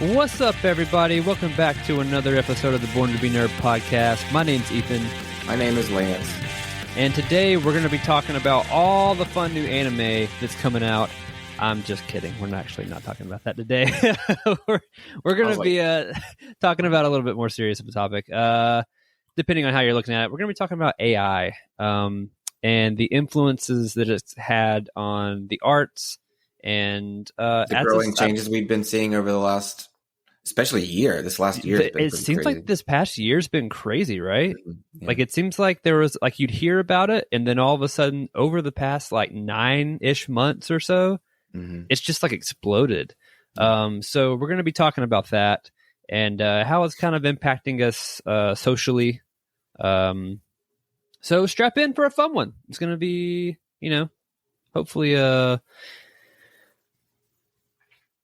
What's up, everybody? Welcome back to another episode of the Born2BNerd Podcast. My name's Ethan. My name is Lance. And today we're going to be talking about all the fun new anime that's coming out. I'm just kidding. We're actually not talking about that today. we're going to be talking about a little bit more serious of a topic. Depending on how you're looking at it, we're going to be talking about AI and the influences that it's had on the arts and the growing changes we've been seeing over the last, especially year. This last year, it seems crazy. Like this past year's been crazy, right? Yeah. Like it seems like there was like you'd hear about it, and then all of a sudden, over the past like 9-ish months or so, it's just like exploded. So we're going to be talking about that and how it's kind of impacting us socially. So strap in for a fun one. It's going to be, hopefully a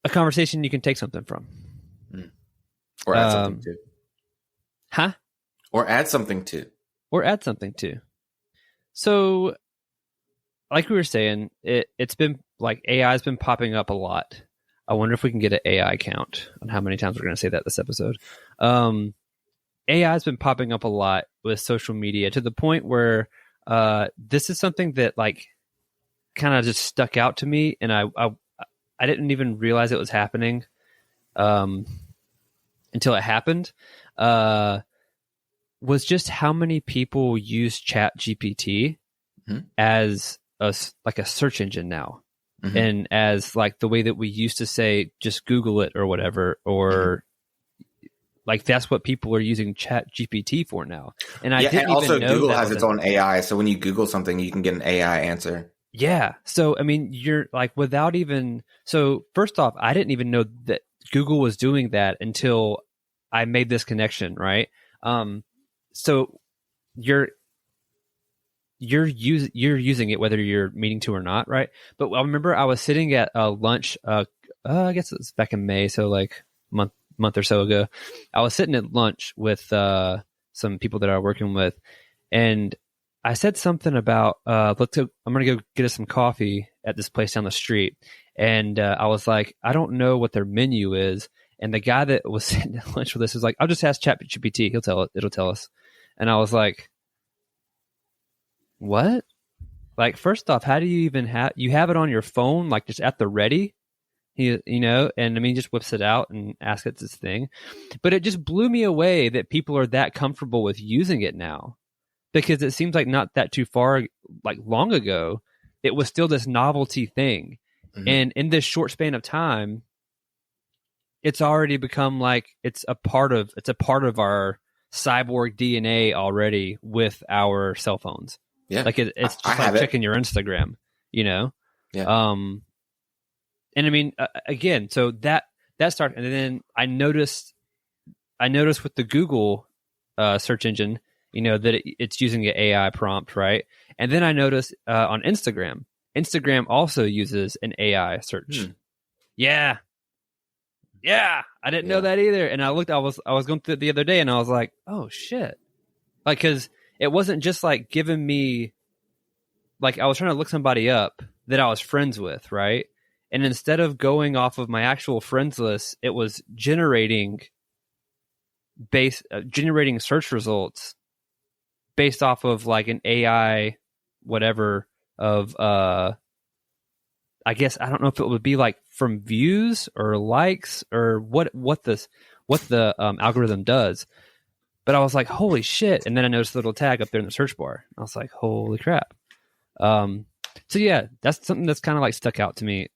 conversation you can take something from. Or add something to. Huh? Or add something to. So, like we were saying, it's been like AI's been popping up a lot. I wonder if we can get an AI count on how many times we're going to say that this episode. AI's been popping up a lot with social media to the point where this is something that like kind of just stuck out to me, and I didn't even realize it was happening until it happened. Was just how many people use ChatGPT as a search engine now, and as like the way that we used to say just Google it or whatever, or like that's what people are using ChatGPT for now. And I didn't also even know Google that has its own AI, so when you Google something, you can get an AI answer. Yeah. So, I mean, you're like without even... So, first off, I didn't even know that Google was doing that until I made this connection, right? So, you're using it whether you're meaning to or not, right? But I remember I was sitting at lunch, I guess it was back in May, so like month or so ago. I was sitting at lunch with some people that I was working with, and I said something about, I'm going to go get us some coffee at this place down the street. And I was like, I don't know what their menu is. And the guy that was sitting at lunch with us was like, I'll just ask ChatGPT. It'll tell us. And I was like, what? Like, first off, how do you even you have it on your phone, like just at the ready? And I mean, he just whips it out and asks it this thing. But it just blew me away that people are that comfortable with using it now. Because it seems like not that too far, like long ago, it was still this novelty thing. And in this short span of time, it's already become like it's a part of our cyborg DNA already with our cell phones. Yeah. Like it's just like checking your Instagram, Yeah. And I mean, again, so that started, and then I noticed with the Google search engine, that it's using an AI prompt, right? And then I noticed on Instagram also uses an AI search. Yeah. I didn't know that either. And I was going through it the other day, and I was like, oh shit. Like, cause it wasn't just like giving me, like I was trying to look somebody up that I was friends with, right? And instead of going off of my actual friends list, it was generating search results based off of like an AI, whatever of, I guess, I don't know if it would be like from views or likes or what the algorithm does. But I was like, holy shit. And then I noticed a little tag up there in the search bar. I was like, holy crap. So yeah, that's something that's kind of like stuck out to me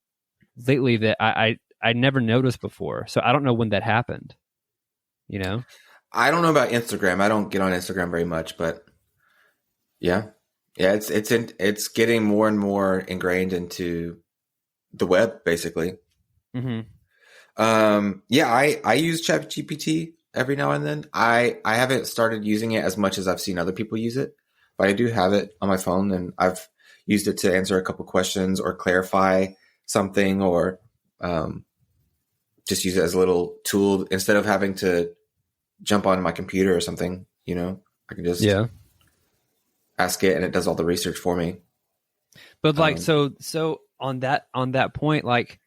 lately that I never noticed before. So I don't know when that happened, I don't know about Instagram. I don't get on Instagram very much, but yeah, it's getting more and more ingrained into the web, basically. I use ChatGPT every now and then. I haven't started using it as much as I've seen other people use it, but I do have it on my phone, and I've used it to answer a couple questions or clarify something, or just use it as a little tool instead of having to jump on my computer or something. I can just ask it, and it does all the research for me. But like, so on that point, like,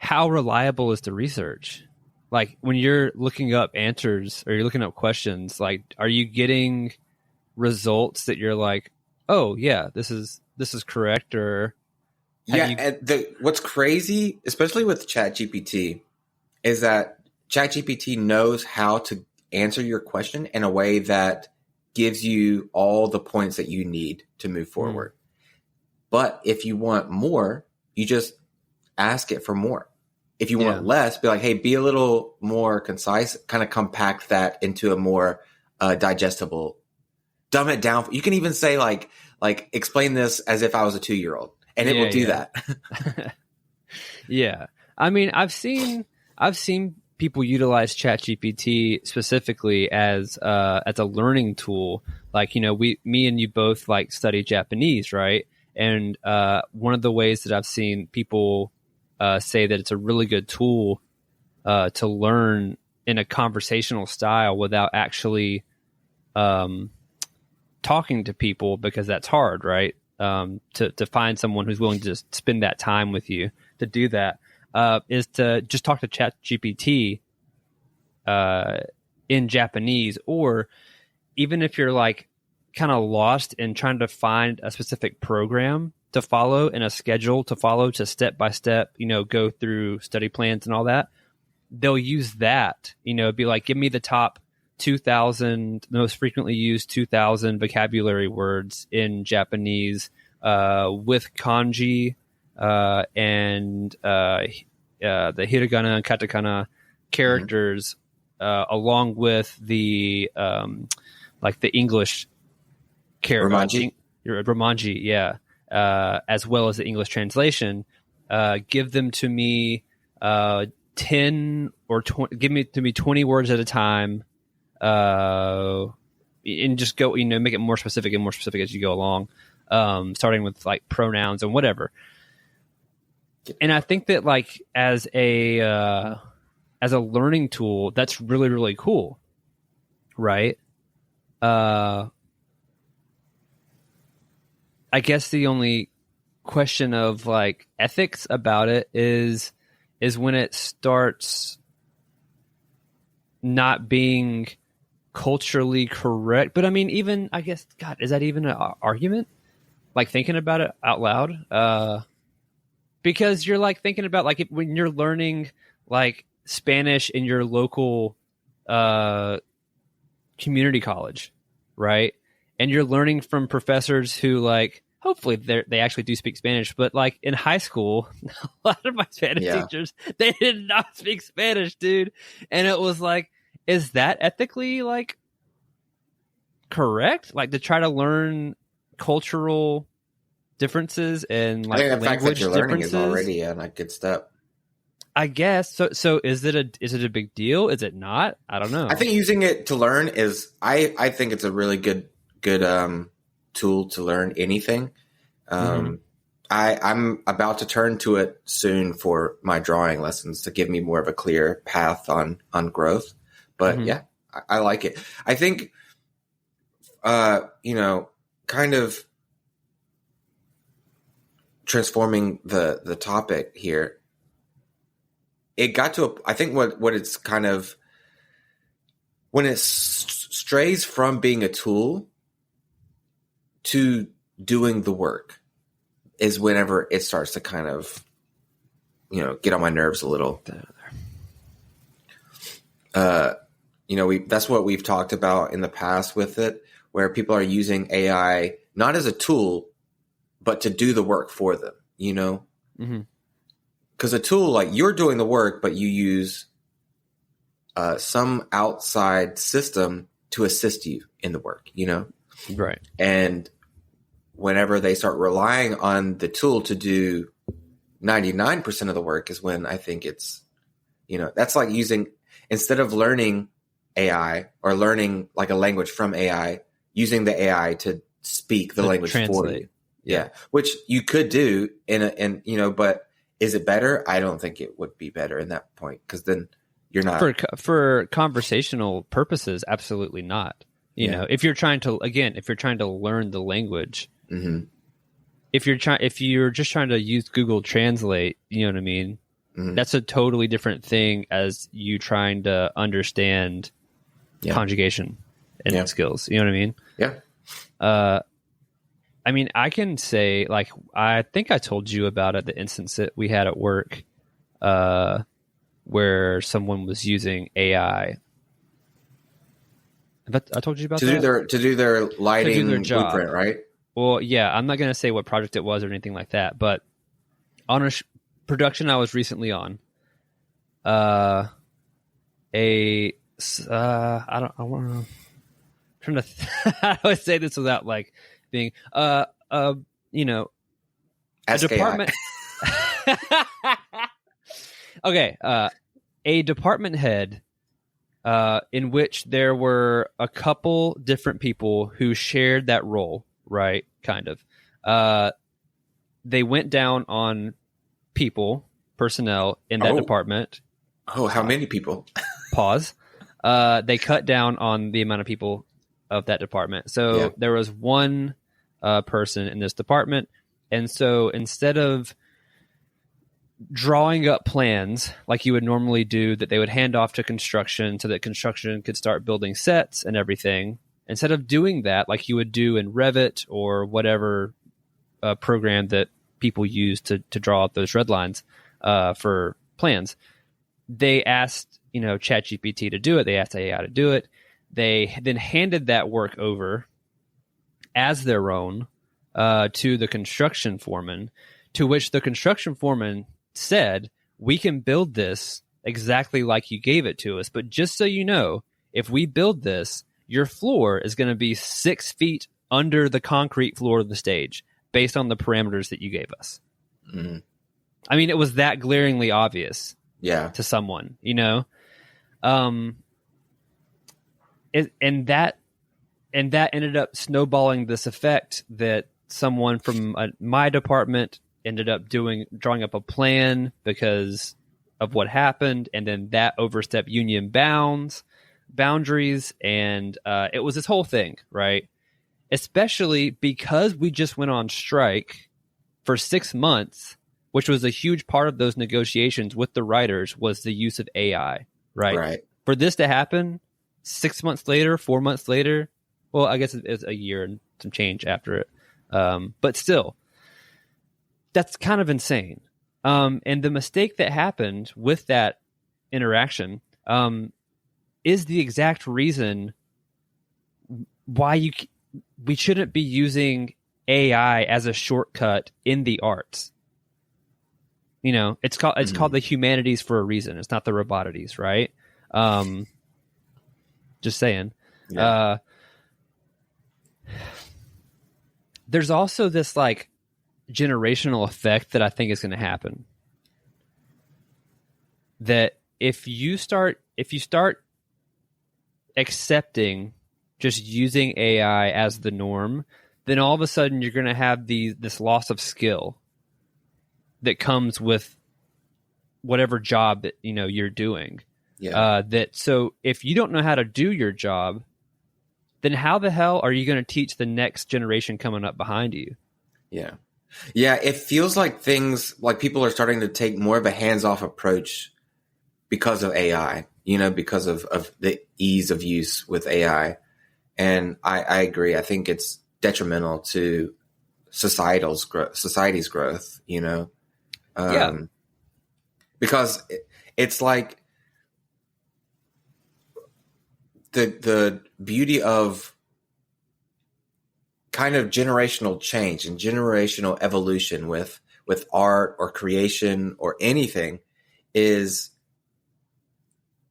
how reliable is the research? Like when you're looking up answers or you're looking up questions, like, are you getting results that you're like, oh yeah, this is correct? Or and what's crazy, especially with ChatGPT, is that ChatGPT knows how to answer your question in a way that gives you all the points that you need to move forward. But if you want more, you just ask it for more. If you want less, be like, hey, be a little more concise, kind of compact that into a more digestible, dumb it down. You can even say like explain this as if I was a 2-year-old, and it will do that. Yeah. I mean, I've seen people utilize ChatGPT specifically as a learning tool. Like, you know, me and you both like study Japanese, right? And one of the ways that I've seen people say that it's a really good tool to learn in a conversational style without actually talking to people, because that's hard, right? To find someone who's willing to just spend that time with you to do that, is to just talk to ChatGPT in Japanese. Or even if you're like kind of lost in trying to find a specific program to follow and a schedule to follow to step by step, you know, go through study plans and all that, they'll use that, you know, be like, give me the top 2,000 most frequently used 2,000 vocabulary words in Japanese with kanji and the hiragana and katakana characters, along with the like the English character, Romanji, yeah, as well as the English translation. Give them to me 10 or 20, give me 20 words at a time. And just go, you know, make it more specific and more specific as you go along, starting with like pronouns and whatever. And I think that like as a learning tool, that's really, really cool. Right. I guess the only question of like ethics about it is when it starts not being culturally correct. But I mean, even, I guess, God, is that even an argument? Like thinking about it out loud? Because you're like thinking about like when you're learning like Spanish in your local community college, right? And you're learning from professors who like, hopefully they actually do speak Spanish, but like in high school, a lot of my Spanish teachers, they did not speak Spanish, dude. And it was like, is that ethically like correct? Like to try to learn cultural differences and like I think the fact that you're learning differences is already a good step. I guess so. Is it a big deal? Is it not? I don't know. I think using it to learn is I think it's a really good tool to learn anything. I'm about to turn to it soon for my drawing lessons to give me more of a clear path on growth. But yeah, I like it. I think, kind of transforming the topic here. It got to I think what it's kind of, when it strays from being a tool to doing the work is whenever it starts to kind of, get on my nerves a little. That's what we've talked about in the past with it, where people are using AI not as a tool, but to do the work for them, Because a tool, like you're doing the work, but you use some outside system to assist you in the work, Right. And whenever they start relying on the tool to do 99% of the work is when I think it's, that's like using, instead of learning AI or learning like a language from AI, using the AI to speak the language for you. Yeah. Which you could do but is it better? I don't think it would be better in that point, because then you're not for conversational purposes. Absolutely not. If you're trying to learn the language, if you're just trying to use Google Translate, you know what I mean? That's a totally different thing as you trying to understand conjugation and skills. You know what I mean? Yeah. I mean, I can say, like, I think I told you about it, the instance that we had at work where someone was using AI. I told you about that? To do their lighting blueprint, right? Well, yeah, I'm not going to say what project it was or anything like that, but on a production I was recently on, I want to trying to how do I say this without like being you know, Ask a department okay, a department head in which there were a couple different people who shared that role, right? Kind of. They went down on personnel in that department. Oh, how many people? Pause. They cut down on the amount of people of that department. So there was one person in this department. And so instead of drawing up plans like you would normally do that they would hand off to construction so that construction could start building sets and everything, instead of doing that like you would do in Revit or whatever program that people use to draw up those red lines for plans, they asked ChatGPT to do it. They asked AI to do it. They then handed that work over as their own to the construction foreman, to which the construction foreman said, we can build this exactly like you gave it to us, but just so you know, if we build this, your floor is going to be 6 feet under the concrete floor of the stage based on the parameters that you gave us. I mean, it was that glaringly obvious to someone, and that ended up snowballing this effect that someone from my department ended up drawing up a plan because of what happened, and then that overstepped union boundaries, and it was this whole thing, right? Especially because we just went on strike for 6 months, which was a huge part of those negotiations with the writers, was the use of AI, right? For this to happen 6 months later, 4 months later, well, I guess it's a year and some change after it, but still, that's kind of insane. And the mistake that happened with that interaction is the exact reason why we shouldn't be using AI as a shortcut in the arts. It's called the humanities for a reason. It's not the robotities, right? Just saying. Yeah. There's also this like generational effect that I think is going to happen. That if you start accepting just using AI as the norm, then all of a sudden you're going to have this loss of skill that comes with whatever job that you're doing. So if you don't know how to do your job, then how the hell are you going to teach the next generation coming up behind you? Yeah, it feels like people are starting to take more of a hands-off approach because of AI, because of the ease of use with AI. And I agree. I think it's detrimental to society's growth, because it's like the beauty of kind of generational change and generational evolution with art or creation or anything is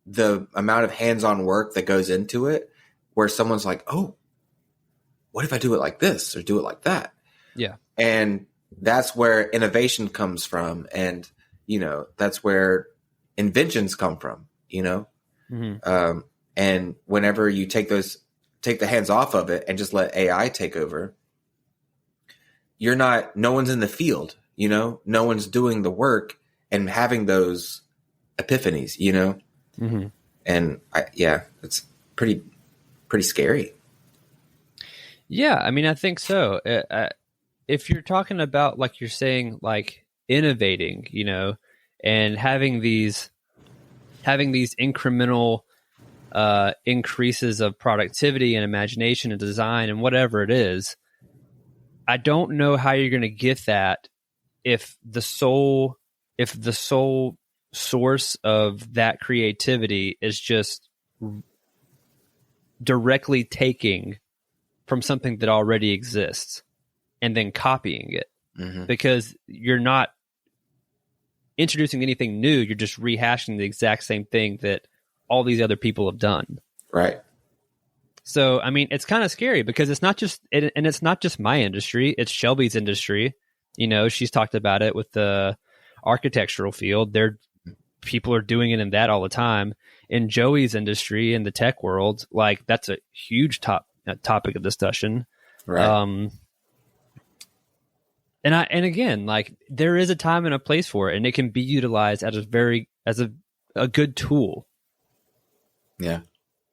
the amount of hands-on work that goes into it, where someone's like, oh, what if I do it like this or do it like that? Yeah. And that's where innovation comes from. And, that's where inventions come from, Mm-hmm. And whenever you take the hands off of it and just let AI take over, no one's in the field, no one's doing the work and having those epiphanies, Mm-hmm. And it's pretty scary. Yeah. I mean, I think so. If you're talking about, like you're saying, like innovating, and having these incremental increases of productivity and imagination and design and whatever it is. I don't know how you're going to get that if the sole source of that creativity is just directly taking from something that already exists and then copying it. Mm-hmm. Because you're not introducing anything new, you're just rehashing the exact same thing that all these other people have done. Right. So, I mean, it's kind of scary because it's not just my industry, it's Shelby's industry. You know, she's talked about it with the architectural field. People are doing it in that all the time. In Joey's industry, in the tech world, like that's a huge topic of discussion. Right. And again, like there is a time and a place for it, and it can be utilized as a good tool. Yeah.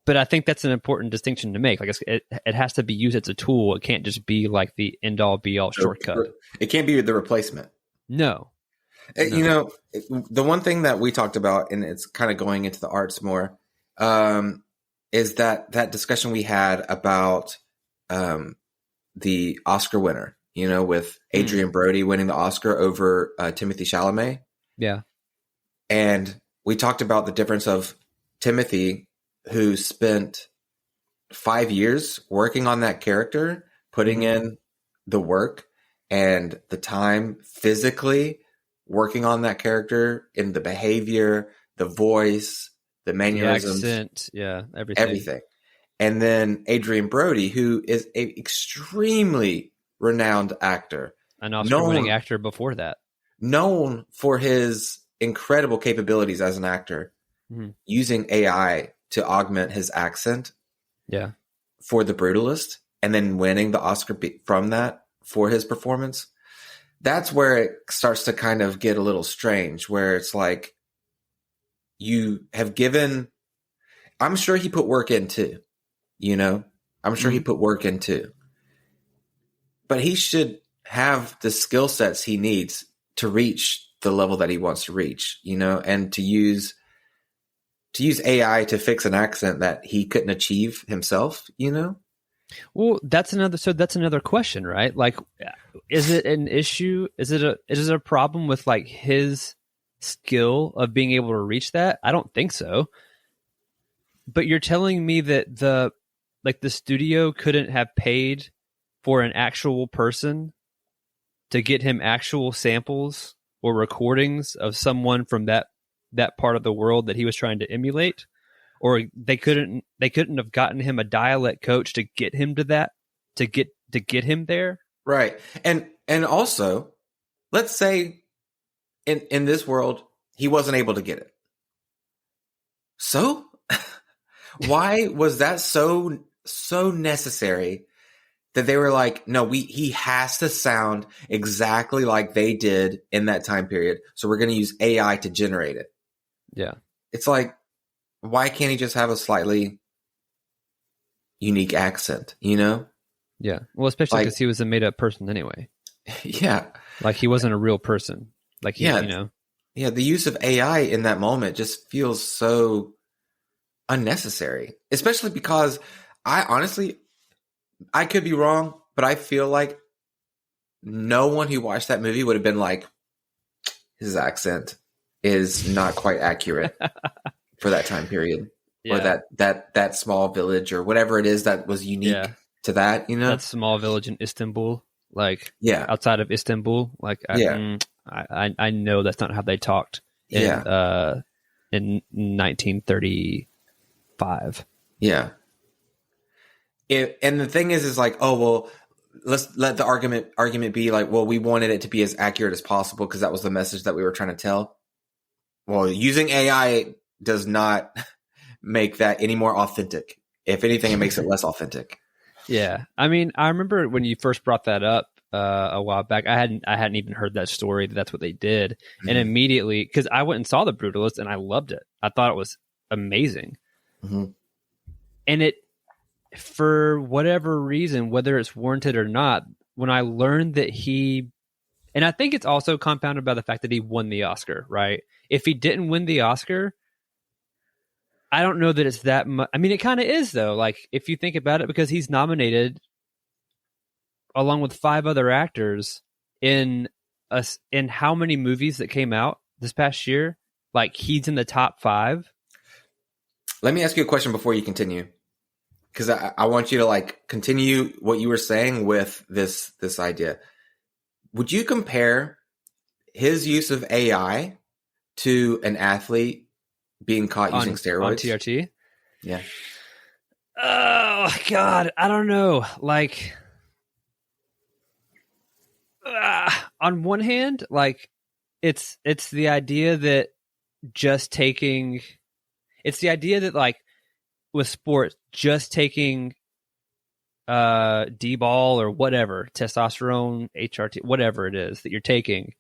But I think that's an important distinction to make. Like it has to be used as a tool. It can't just be like the end all be all shortcut. It can't be the replacement. No. You know, the one thing that we talked about, and it's kind of going into the arts more, is that discussion we had about the Oscar winner, you know, with Adrian Brody winning the Oscar over Timothée Chalamet. Yeah. And we talked about the difference of Timothy, who spent 5 years working on that character, putting in the work and the time physically working on that character in the behavior, the voice, the mannerisms, the accent, everything. And then Adrian Brody, who is an extremely renowned actor, an Oscar-winning actor before that, known for his incredible capabilities as an actor, using AI to augment his accent, for The Brutalist, and then winning the Oscar from that for his performance. That's where it starts to kind of get a little strange, where it's like you have given, I'm sure he put work in too, you know, I'm sure he put work in too, but he should have the skill sets he needs to reach the level that he wants to reach, you know, and to use AI to fix an accent that he couldn't achieve himself, you know? Well, that's another question, right? Like, is it an issue? Is it a problem with like his skill of being able to reach that? I don't think so. But you're telling me that the studio couldn't have paid for an actual person to get him actual samples or recordings of someone from that part of the world that he was trying to emulate? Or they couldn't have gotten him a dialect coach to get him to that, to get him there. Right. And also, let's say in this world, he wasn't able to get it. So why was that so necessary that they were like, no, he has to sound exactly like they did in that time period. So we're going to use AI to generate it. Yeah. It's like, why can't he just have a slightly unique accent, you know? Yeah. Well, especially because he was a made-up person anyway. Yeah. Like, he wasn't a real person. Like, you know? Yeah, the use of AI in that moment just feels so unnecessary. Especially because I could be wrong, but I feel like no one who watched that movie would have been like, his accent is not quite accurate for that time period, or that small village, or whatever it is that was unique to that, you know, that small village in Istanbul, like outside of Istanbul, like I know that's not how they talked in 1935. Yeah. And the thing is like, oh, well, let's let the argument be like, well, we wanted it to be as accurate as possible because that was the message that we were trying to tell. Well, using AI does not make that any more authentic. If anything, it makes it less authentic. Yeah. I mean, I remember when you first brought that up a while back, I hadn't even heard that story, that's what they did. Mm-hmm. And immediately, because I went and saw The Brutalist and I loved it. I thought it was amazing. Mm-hmm. And it, for whatever reason, whether it's warranted or not, when I learned that he And I think it's also compounded by the fact that he won the Oscar, right? If he didn't win the Oscar, I don't know that it's that much. I mean, it kind of is, though. Like, if you think about it, because he's nominated along with 5 other actors in how many movies that came out this past year? Like, he's in the top 5. Let me ask you a question before you continue, because I want you to like continue what you were saying with this idea. Would you compare his use of AI to an athlete being caught using steroids on TRT? Yeah. Oh God, I don't know. Like, on one hand, like it's the idea that like with sports, just taking D-ball or whatever, testosterone, HRT, whatever it is that you're taking,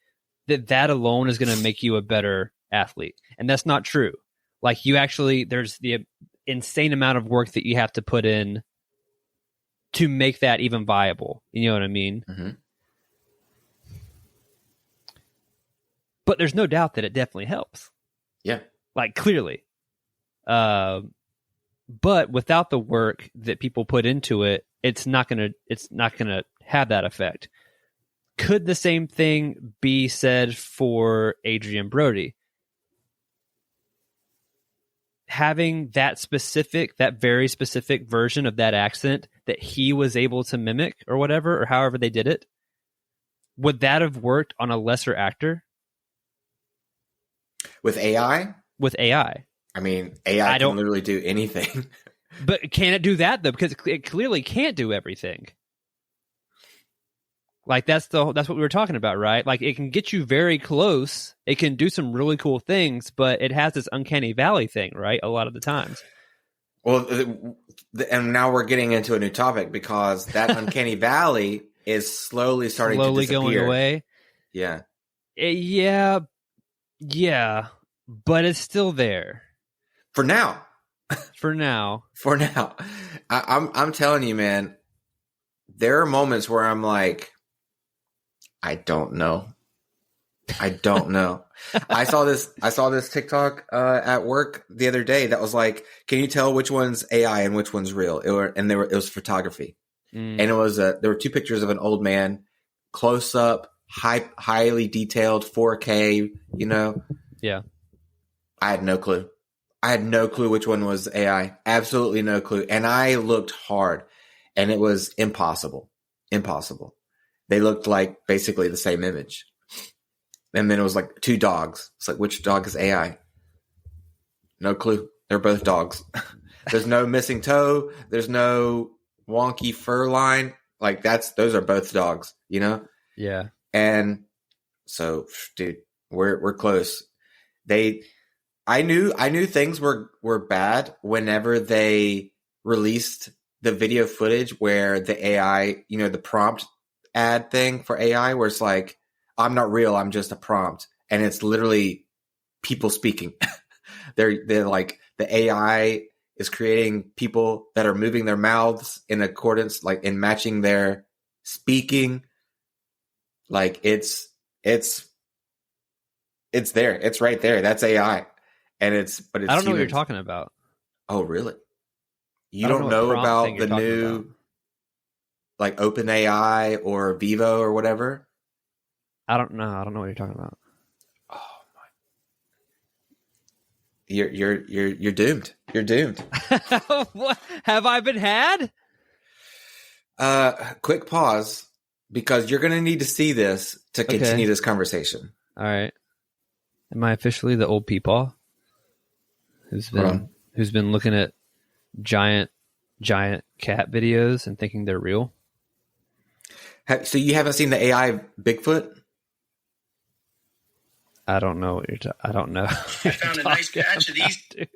that alone is going to make you a better athlete. And that's not true. Like, you actually, there's the insane amount of work that you have to put in to make that even viable. You know what I mean? Mm-hmm. But there's no doubt that it definitely helps. Yeah. Like, clearly. But without the work that people put into it, it's not gonna have that effect. Could the same thing be said for Adrian Brody? Having that very specific version of that accent that he was able to mimic or whatever, or however they did it, would that have worked on a lesser actor? With AI? With AI. I mean, AI can literally do anything. But can it do that, though? Because it clearly can't do everything. Like, that's what we were talking about, right? Like, it can get you very close. It can do some really cool things, but it has this uncanny valley thing, right? A lot of the times. Well, and now we're getting into a new topic, because that uncanny valley is slowly starting to disappear. Going away. Yeah. Yeah, but it's still there. For now. For now. I'm telling you, man, there are moments where I'm like, I don't know. I saw this TikTok at work the other day that was like, can you tell which one's AI and which one's real? It was photography. And it was there were 2 pictures of an old man, close up, highly detailed, 4K, you know? Yeah. I had no clue which one was AI. Absolutely no clue. And I looked hard, and it was impossible. They looked like basically the same image. And then it was like 2 dogs. It's like, which dog is AI? No clue. They're both dogs. There's no missing toe. There's no wonky fur line. Like, those are both dogs, you know? Yeah. And so, dude, we're close. I knew things were bad whenever they released the video footage where the AI, you know, the prompt ad thing for AI, where it's like, I'm not real, I'm just a prompt, and it's literally people speaking. they're like, the AI is creating people that are moving their mouths in accordance, like in matching their speaking. Like, it's there. It's right there. That's AI. And it's I don't know what you're talking about. Oh, really? You don't know about the new, like, OpenAI or Vivo or whatever? I don't know. I don't know what you're talking about. Oh my! You're doomed. You're doomed. What? Have I been had? Quick pause, because you're going to need to see this to continue this conversation. All right. Am I officially the old peepaw who's been looking at giant cat videos and thinking they're real? So you haven't seen the AI Bigfoot? I don't know what I don't know. I found a nice batch of these. Dude.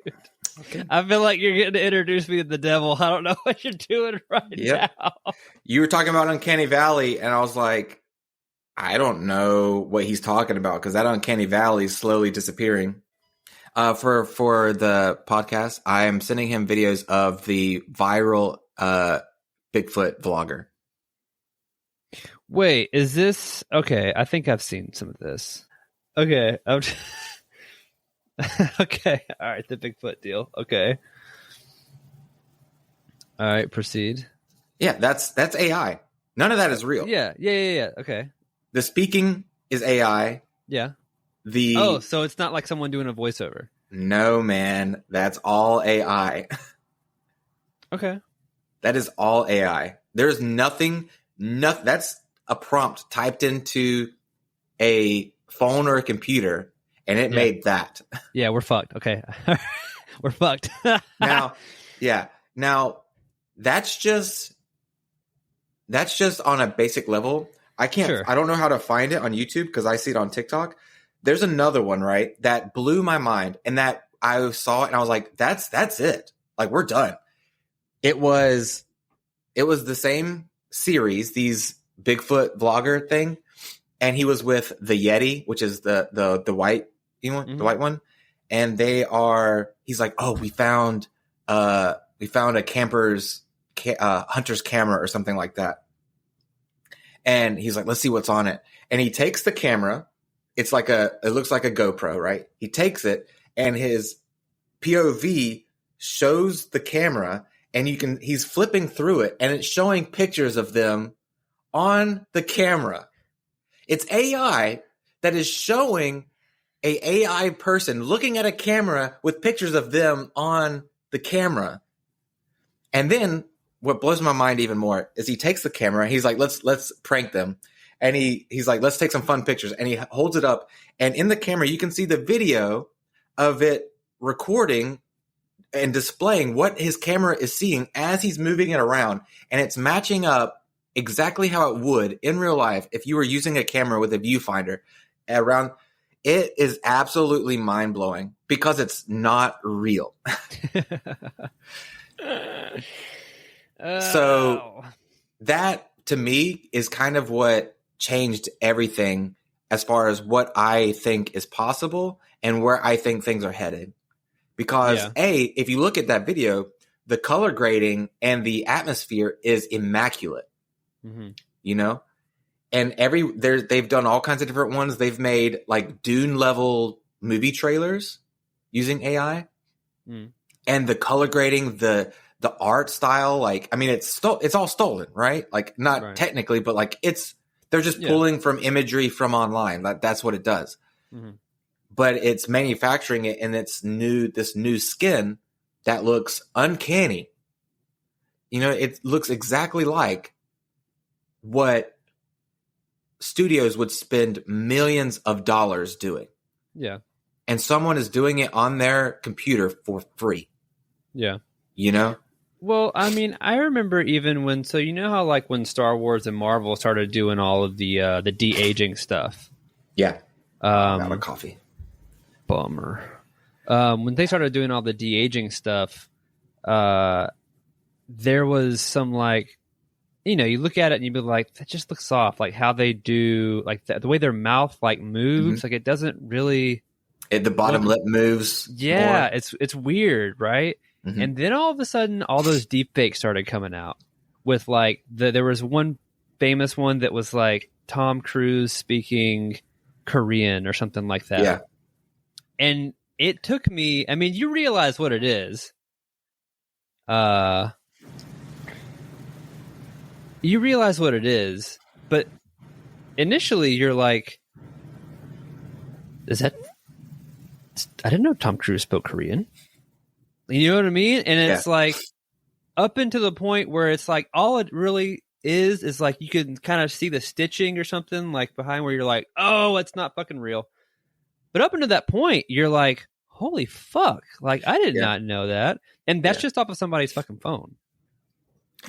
Okay. I feel like you're getting to introduce me to the devil. I don't know what you're doing right now. You were talking about Uncanny Valley, and I was like, I don't know what he's talking about, because that Uncanny Valley is slowly disappearing. For the podcast, I am sending him videos of the viral Bigfoot vlogger. Wait, is this okay? I think I've seen some of this. Okay, okay, all right, the Bigfoot deal. Okay, all right, proceed. Yeah, that's AI. None of that is real. Yeah. Okay. The speaking is AI. Yeah. Oh, so it's not like someone doing a voiceover. No, man, that's all AI. Okay. That is all AI. There's nothing. That's a prompt typed into a phone or a computer, and it made that. Yeah, we're fucked. Okay, we're fucked. Now, that's just on a basic level. I can't. Sure. I don't know how to find it on YouTube because I see it on TikTok. There's another one, right, that blew my mind, and that I saw it and I was like, that's it. Like, we're done. It was the same series, these Bigfoot vlogger thing, and he was with the Yeti, which is the white one, the white one, and he's like, oh, we found a camper's hunter's camera or something like that, and he's like, let's see what's on it, and he takes the camera. It looks like a GoPro, right? He takes it and his POV shows the camera, and he's flipping through it and it's showing pictures of them on the camera. It's AI that is showing a AI person looking at a camera with pictures of them on the camera. And then what blows my mind even more is he takes the camera. He's like, let's prank them. And he's like, let's take some fun pictures. And he holds it up. And in the camera, you can see the video of it recording and displaying what his camera is seeing as he's moving it around. And it's matching up exactly how it would in real life if you were using a camera with a viewfinder around. It is absolutely mind-blowing because it's not real. So that, to me, is kind of what changed everything as far as what I think is possible and where I think things are headed. Because if you look at that video, the color grading and the atmosphere is immaculate, you know, and they've done all kinds of different ones. They've made like Dune level movie trailers using AI, and the color grading, the art style, like, I mean, it's all stolen, right? Like, not technically, but like they're just pulling from imagery from online. That's what it does. But it's manufacturing it in this new skin that looks uncanny. You know, it looks exactly like what studios would spend millions of dollars doing. Yeah. And someone is doing it on their computer for free. Yeah. You know? Well, I mean, I remember even when you know how like when Star Wars and Marvel started doing all of the de-aging stuff. Yeah. Out of coffee. Bummer. When they started doing all the de-aging stuff, there was some like, you know, you look at it and you'd be like, that just looks off. Like how they do, like the way their mouth like moves, like it doesn't really. The bottom lip moves. Yeah, more. It's weird, right? And then all of a sudden, all those deep fakes started coming out with like there was one famous one that was like Tom Cruise speaking Korean or something like that. Yeah. And it took me, I mean, you realize what it is. You realize what it is, but initially you're like, I didn't know Tom Cruise spoke Korean. You know what I mean? And it's like up into the point where it's like all it really is like you can kind of see the stitching or something like behind where you're like, oh, it's not fucking real. But up until that point, you're like, holy fuck. Like, I did not know that. And that's just off of somebody's fucking phone.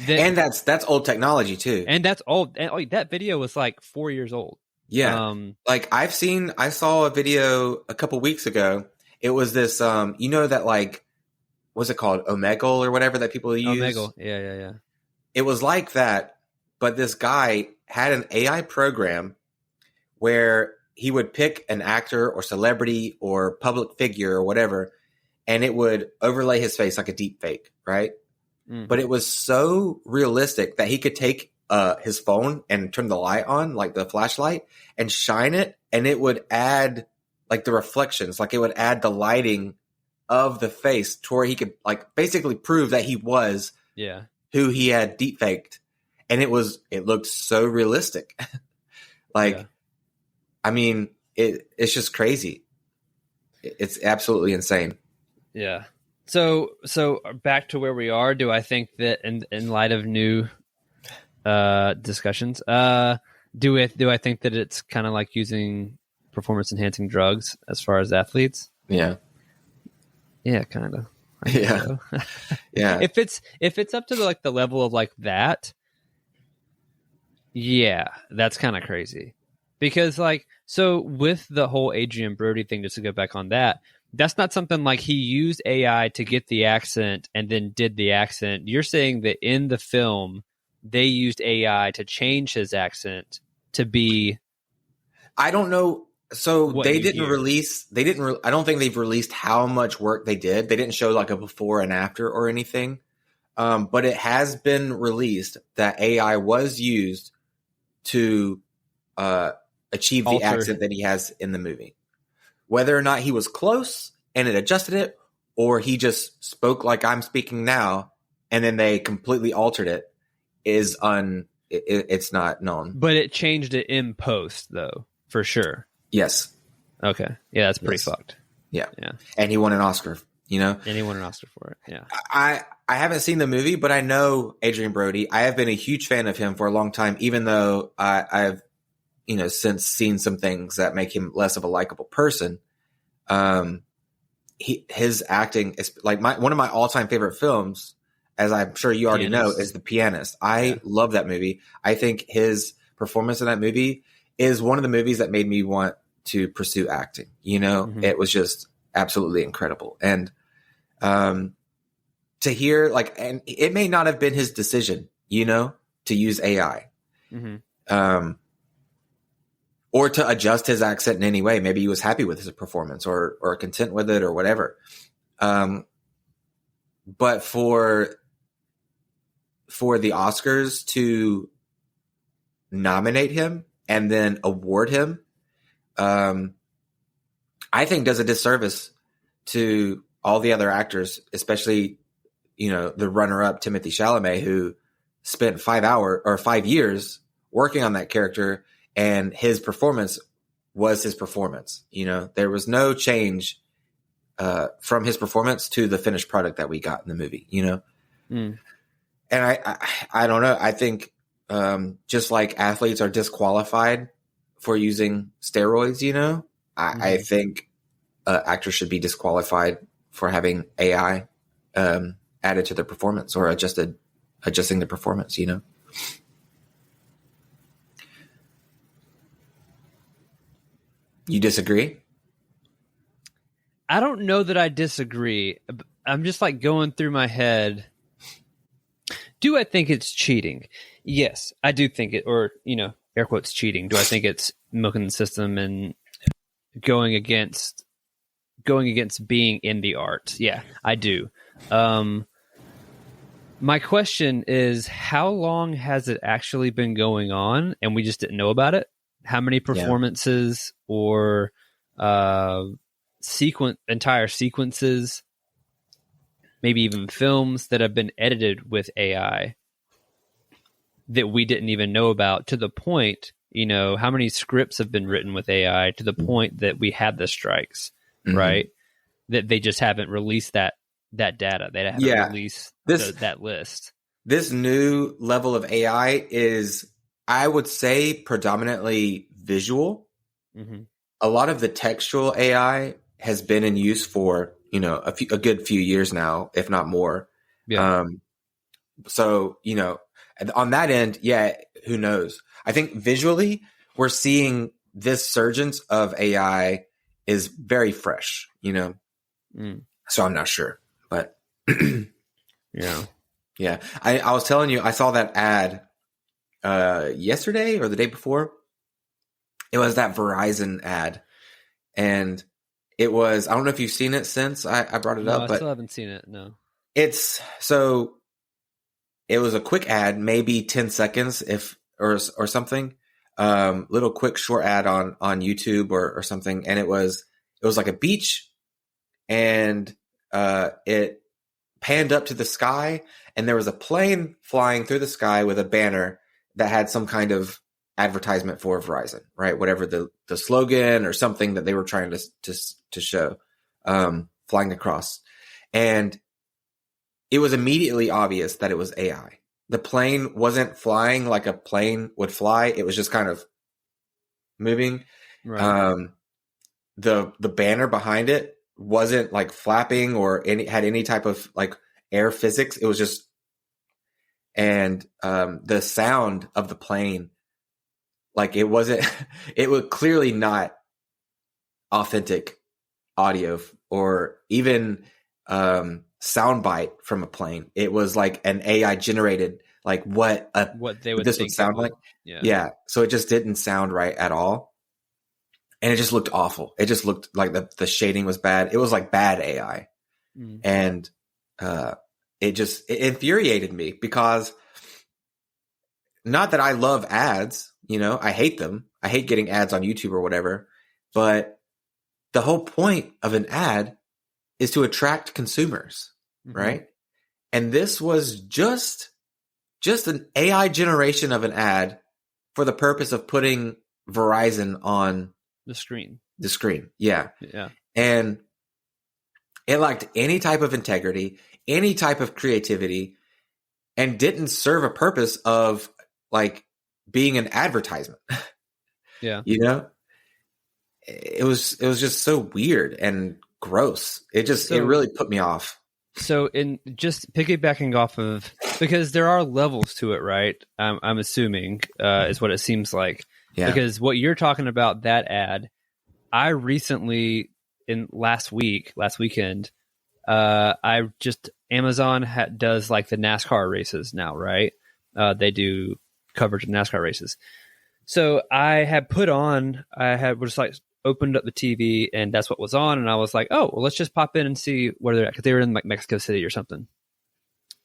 And that's old technology too. And that's old. And that video was like 4 years old. Yeah. Like I saw a video a couple weeks ago. It was this, you know, that like, what's it called? Omegle or whatever that people use. Omegle. Yeah. It was like that, but this guy had an AI program where he would pick an actor or celebrity or public figure or whatever, and it would overlay his face like a deep fake, right? But it was so realistic that he could take his phone and turn the light on, like the flashlight, and shine it, and it would add like the reflections, like it would add the lighting of the face to where he could like basically prove that he was who he had deepfaked. And it looked so realistic. I mean, it's just crazy. It's absolutely insane. Yeah. So back to where we are. Do I think that in light of new discussions, do I think that it's kind of like using performance enhancing drugs as far as athletes? Yeah. Yeah, kind of. Yeah. So. Yeah. If it's up to the level of like that, yeah, that's kind of crazy. Because so with the whole Adrian Brody thing, just to go back on that, that's not something like he used AI to get the accent and then did the accent. You're saying that in the film, they used AI to change his accent to be. I don't know. So they didn't release. I don't think they've released how much work they did. They didn't show like a before and after or anything. But it has been released that AI was used to achieve the accent that he has in the movie. Whether or not he was close and it adjusted it, or he just spoke like I'm speaking now, and then they completely altered it, it's not known. But it changed it in post, though, for sure. Yes. Okay. Yeah, that's pretty fucked. Yeah. Yeah. And he won an Oscar, And he won an Oscar for it. Yeah. I haven't seen the movie, but I know Adrian Brody. I have been a huge fan of him for a long time, even though I've, since seen some things that make him less of a likable person. His acting is like one of my all-time favorite films, as I'm sure you already know, is The Pianist. I love that movie. I think his performance in that movie is one of the movies that made me want to pursue acting. It was just absolutely incredible. And to hear and it may not have been his decision, to use AI. Or to adjust his accent in any way. Maybe he was happy with his performance or content with it or whatever. But for the Oscars to nominate him and then award him, I think does a disservice to all the other actors, especially, the runner-up Timothée Chalamet, who spent 5 years working on that character. And his performance was his performance. There was no change from his performance to the finished product that we got in the movie. And I don't know. I think just like athletes are disqualified for using steroids, I think actors should be disqualified for having AI added to their performance or adjusting the performance. You disagree? I don't know that I disagree. I'm just going through my head. Do I think it's cheating? Yes, I do think it, or, air quotes cheating. Do I think it's milking the system and going against being in the art? Yeah, I do. My question is, how long has it actually been going on and we just didn't know about it? How many performances or entire sequences, maybe even films that have been edited with AI that we didn't even know about, to the point, how many scripts have been written with AI to the point that we had the strikes, right? That they just haven't released that data. They haven't released that list. This new level of AI is, I would say, predominantly visual. A lot of the textual AI has been in use for, a good few years now, if not more. Yeah. So, on that end, who knows? I think visually we're seeing this surgence of AI is very fresh, So I'm not sure, but yeah. I was telling you, I saw that ad yesterday or the day before. It was that Verizon ad, and it was, I don't know if you've seen it since I brought it up, but I still haven't seen it. No, it's it was a quick ad, maybe 10 seconds or something. Little quick short ad on YouTube or something. And it was like a beach, and it panned up to the sky, and there was a plane flying through the sky with a banner that had some kind of advertisement for Verizon, right? Whatever the slogan or something that they were trying to show, flying across. And it was immediately obvious that it was AI. The plane wasn't flying like a plane would fly. It was just kind of moving. Right. The banner behind it wasn't like flapping or had any type of like air physics. It was just, and the sound of the plane, like it was clearly not authentic audio or even soundbite from a plane. It was like an AI generated, like what they would this would sound like. Yeah. So it just didn't sound right at all. And it just looked awful. It just looked like the shading was bad. It was like bad AI. Mm. And it infuriated me, because not that I love ads, I hate them. I hate getting ads on YouTube or whatever. But the whole point of an ad is to attract consumers, mm-hmm. right? And this was just an AI generation of an ad for the purpose of putting Verizon on the screen. Yeah. And it lacked any type of integrity, any type of creativity, and didn't serve a purpose of like being an advertisement. Yeah. It was just so weird and gross. It really put me off. So in just piggybacking off of, because there are levels to it, right? I'm assuming is what it seems like. Yeah. Because what you're talking about, that ad, I recently, last weekend, Amazon does like the NASCAR races now, right? They do coverage of NASCAR races. So I was like opened up the TV, and that's what was on. And I was like, oh, well, let's just pop in and see where they're at, because they were in like Mexico City or something.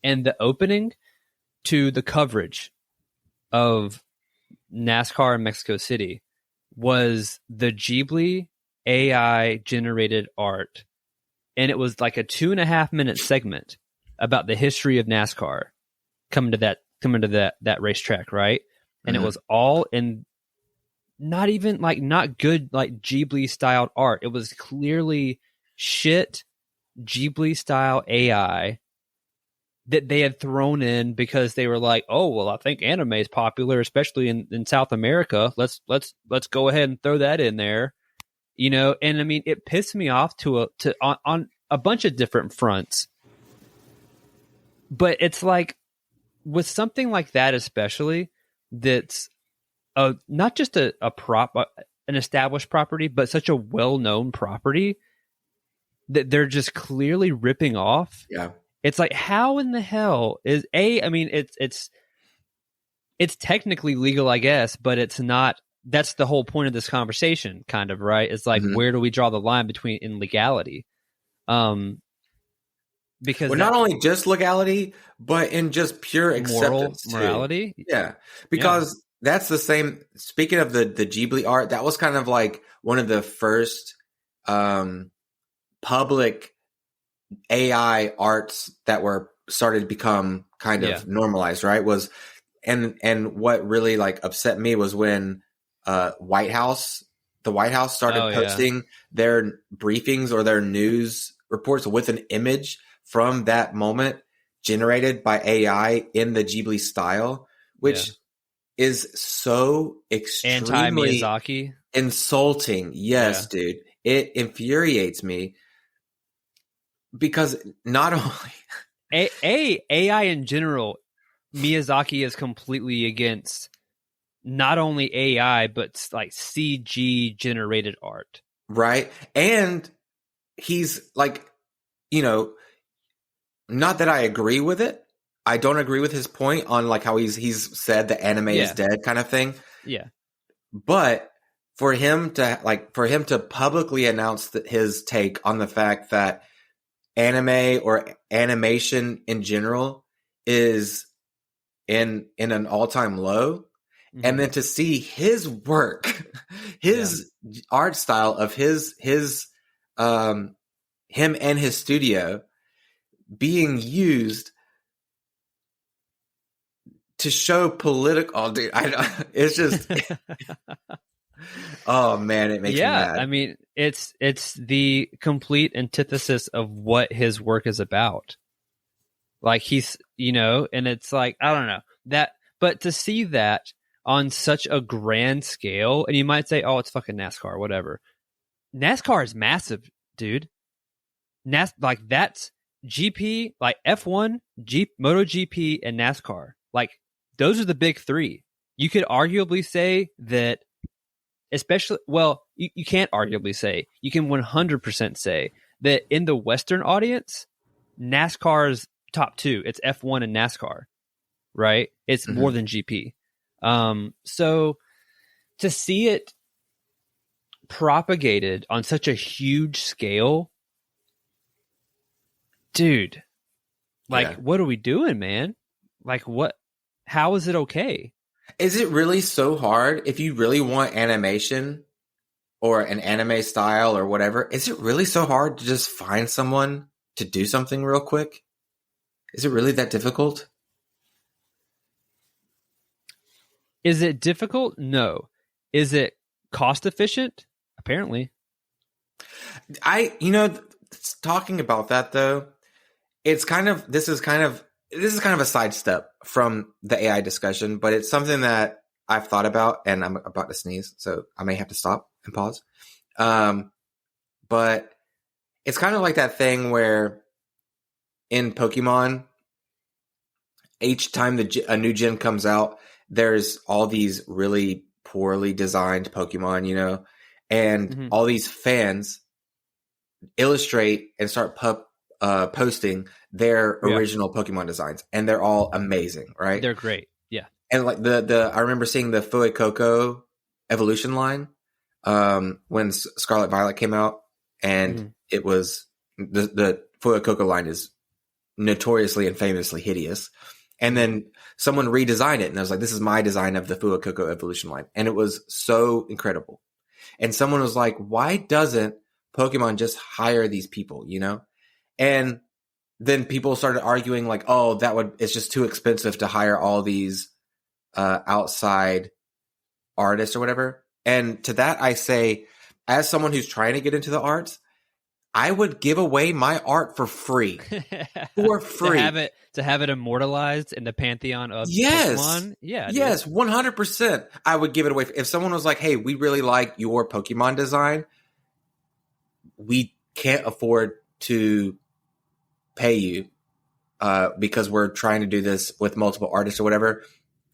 And the opening to the coverage of NASCAR in Mexico City was the Ghibli AI generated art. And it was like a 2.5 minute segment about the history of NASCAR coming to that racetrack, right? And Mm-hmm. It was all in not even like not good like Ghibli styled art. It was clearly shit Ghibli style AI that they had thrown in because they were like, oh, well, I think anime is popular, especially in South America. Let's go ahead and throw that in there, And I mean, it pissed me off on a bunch of different fronts. But it's like with something like that, especially that's not just an established property, but such a well-known property that they're just clearly ripping off. Yeah. It's like, how in the hell I mean, it's technically legal, I guess, but it's not. That's the whole point of this conversation, kind of, right? It's like, mm-hmm. Where do we draw the line between in legality? Because not only just legality, but in just pure acceptance, morality. Yeah, because that's the same. Speaking of the Ghibli art, that was kind of like one of the first public AI arts that were started to become kind of normalized, right? And what really like upset me was when the White House started posting their briefings or their news reports with an image from that moment generated by AI in the Ghibli style, which is so extremely anti-Miyazaki insulting. Yes, dude. It infuriates me. Because not only AI in general, Miyazaki is completely against not only AI but like CG generated art, right? And he's like, not that I agree with it. I don't agree with his point on like how he's said that anime is dead, kind of thing. Yeah, but for him to publicly announce his take on the fact that anime or animation in general is in an all-time low. Mm-hmm. And then to see his work, his art style of his him and his studio being used to show political, dude, it's just, oh man, it makes me mad. I mean, it's the complete antithesis of what his work is about. Like he's, and it's like, I don't know that, but to see that on such a grand scale, and you might say, oh, it's fucking NASCAR, whatever. NASCAR is massive, dude. Like that's GP, like F1, MotoGP, and NASCAR. Like those are the big three. You could arguably say that, especially, well, you can't arguably say, you can 100% say that in the Western audience, NASCAR's top two. It's F1 and NASCAR, right? It's more than GP. So to see it propagated on such a huge scale, dude, like, what are we doing, man? Like, how is it okay? Is it really so hard if you really want animation or an anime style or whatever? Is it really so hard to just find someone to do something real quick? Is it really that difficult? Is it difficult? No. Is it cost efficient? Apparently. Talking about that though, this is kind of a sidestep from the AI discussion, but it's something that I've thought about, and I'm about to sneeze, so I may have to stop and pause. But it's kind of like that thing where in Pokemon, each time a new gen comes out, there's all these really poorly designed Pokemon, and all these fans illustrate and start posting their original Pokemon designs, and they're all amazing, right? They're great, yeah. And like I remember seeing the Fuecoco evolution line when Scarlet Violet came out, and it was the Fuecoco line is notoriously and famously hideous. And then someone redesigned it, and I was like, this is my design of the Fuecoco evolution line. And it was so incredible. And someone was like, why doesn't Pokemon just hire these people, And then people started arguing like, oh, it's just too expensive to hire all these outside artists or whatever. And to that, I say, as someone who's trying to get into the arts, I would give away my art for free. For free. To have it immortalized in the pantheon of Pokemon. Yeah. Yes, 100%. I would give it away. If someone was like, hey, we really like your Pokemon design, we can't afford to pay you because we're trying to do this with multiple artists or whatever.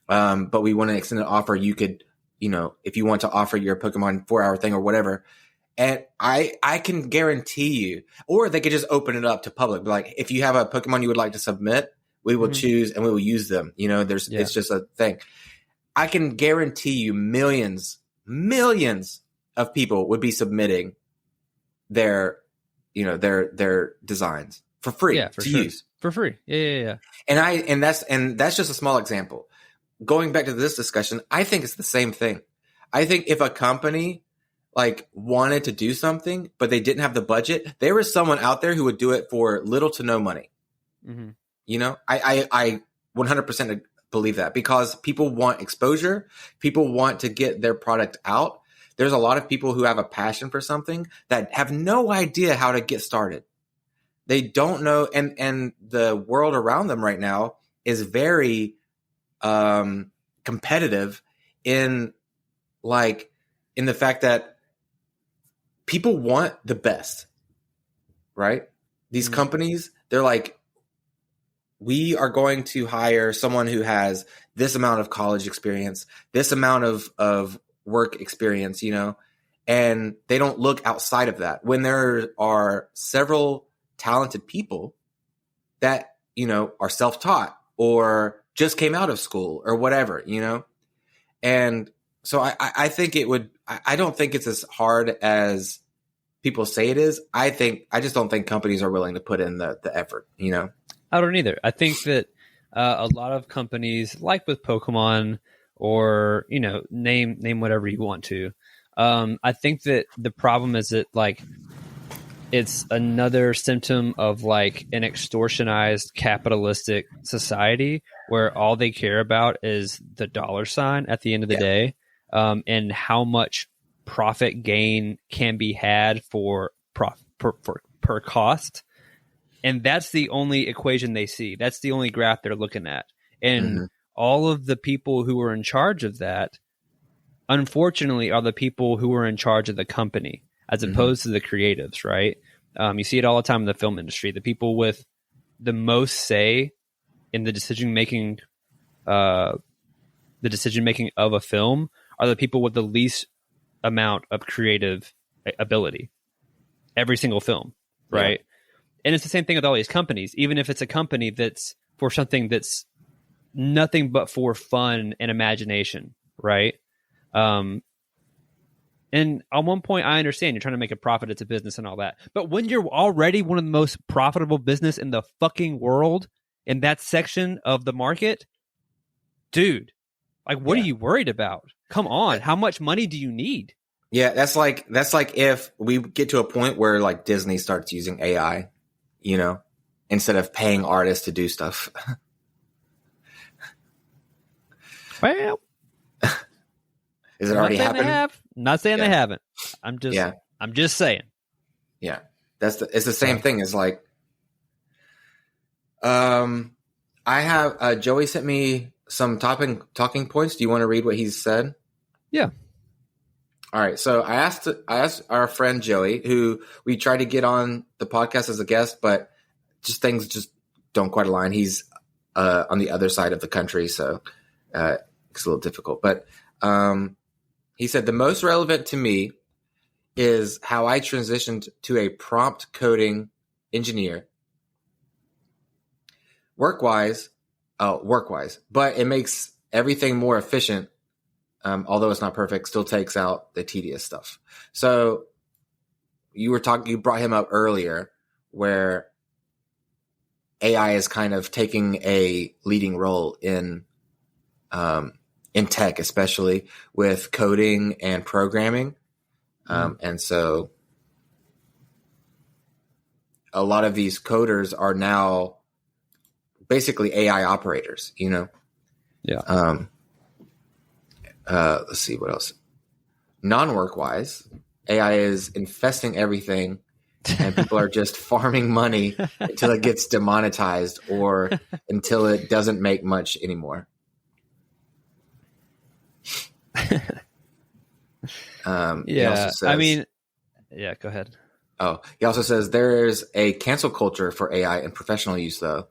But we want to extend an offer. You could, if you want to offer your Pokemon 4-hour thing or whatever. And I can guarantee you, or they could just open it up to public. Like, if you have a Pokemon you would like to submit, we will choose and we will use them. It's just a thing. I can guarantee you millions of people would be submitting their designs for free use. For free. Yeah. And that's just a small example. Going back to this discussion, I think it's the same thing. I think if a company wanted to do something, but they didn't have the budget, there was someone out there who would do it for little to no money. I 100% believe that, because people want exposure. People want to get their product out. There's a lot of people who have a passion for something that have no idea how to get started. They don't know. And the world around them right now is very competitive in the fact that people want the best, right? These companies, they're like, we are going to hire someone who has this amount of college experience, this amount of work experience, and they don't look outside of that. When there are several talented people that, are self-taught or just came out of school or whatever, And so I think I don't think it's as hard as people say it is. I just don't think companies are willing to put in the effort, I don't either. I think that a lot of companies, like with Pokemon, or name whatever you want to. I think that the problem is that it's another symptom of like an extortionized capitalistic society where all they care about is the dollar sign at the end of the day, and how much profit gain can be had for per cost. And that's the only equation they see. That's the only graph they're looking at. And all of the people who are in charge of that, unfortunately, are the people who are in charge of the company, as opposed to the creatives, right? You see it all the time in the film industry. The people with the most say in the decision making of a film are the people with the least amount of creative ability. Every single film, right? Yeah. And it's the same thing with all these companies. Even if it's a company that's for something that's nothing but for fun and imagination, right? And at one point, I understand you're trying to make a profit. It's a business and all that. But when you're already one of the most profitable business in the fucking world in that section of the market, dude, like, what are you worried about? Come on. How much money do you need? Yeah, that's like if we get to a point where like Disney starts using AI, instead of paying artists to do stuff. Well, is it already happened? Not saying they haven't. I'm just saying. Yeah, it's the same thing as like, I have Joey sent me some talking points. Do you want to read what he's said? Yeah. All right. So I asked our friend Joey, who we tried to get on the podcast as a guest, but things just don't quite align. He's on the other side of the country, so it's a little difficult. But he said the most relevant to me is how I transitioned to a prompt coding engineer. Work-wise, but it makes everything more efficient. Although it's not perfect, still takes out the tedious stuff. So you brought him up earlier where AI is kind of taking a leading role in tech, especially with coding and programming. And so a lot of these coders are now basically AI operators, Yeah. Let's see what else. Non-work wise, AI is infesting everything, and people are just farming money until it gets demonetized or until it doesn't make much anymore. He also says, go ahead. Oh, he also says there's a cancel culture for AI in professional use, though,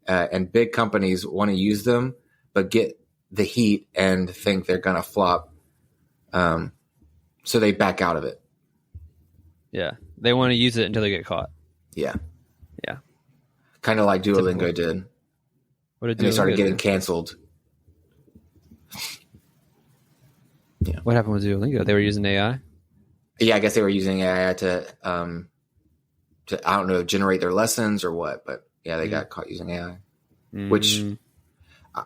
and big companies want to use them, but get the heat and think they're gonna flop, so they back out of it. Yeah, they want to use it until they get caught. Yeah, kind of like Duolingo did. What did they started getting canceled? Yeah, what happened with Duolingo? They were using AI. Yeah, I guess they were using AI to I don't know, generate their lessons or what, but yeah, they got caught using AI, which.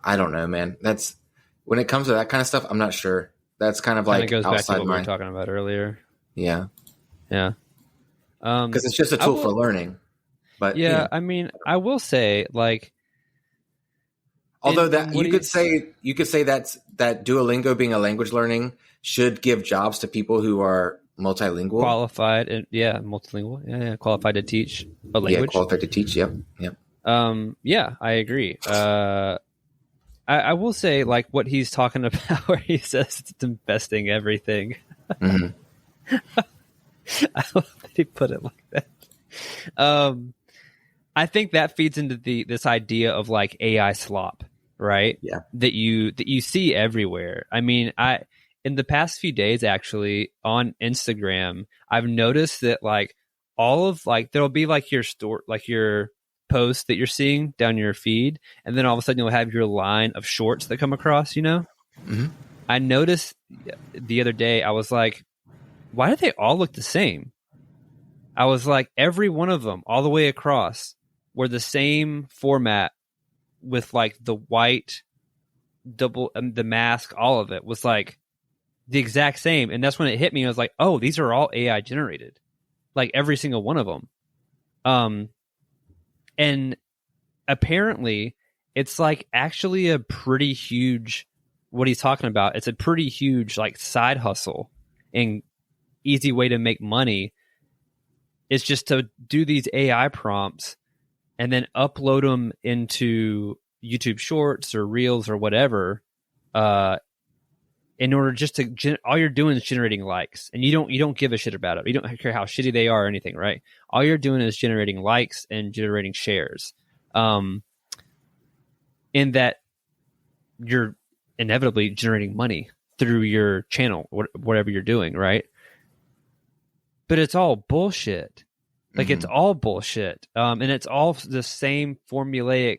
I don't know, man. That's when it comes to that kind of stuff. I'm not sure. That's kind of like goes outside back to what we were talking about earlier. Yeah, because it's just a tool for learning. But I mean, I will say, like, although you could say that Duolingo being a language learning should give jobs to people who are multilingual, qualified, and multilingual, qualified to teach a language. Yeah, qualified to teach. Yep. I agree. I will say, like, what he's talking about where he says it's investing everything. I love that he put it like that. I think that feeds into this idea of like AI slop, right? Yeah. That you see everywhere. I mean, in the past few days, actually, on Instagram, I've noticed that like all of like there'll be like your store, like your posts that you're seeing down your feed, and then all of a sudden you'll have your line of shorts that come across, I noticed the other day, I was like, why do they all look the same? I was like, every one of them all the way across were the same format with like the white double, the mask, all of it was like the exact same. And that's when it hit me. I was like, oh, these are all AI generated, like every single one of them. And apparently it's like actually a pretty huge, what he's talking about. It's a pretty huge like side hustle and easy way to make money. It's just to do these AI prompts and then upload them into YouTube Shorts or Reels or whatever, in order just to all you're doing is generating likes, and you don't give a shit about it. You don't care how shitty they are or anything, right? All you're doing is generating likes and generating shares. In that you're inevitably generating money through your channel, whatever you're doing, right? But it's all bullshit. Like it's all bullshit. And it's all the same formulaic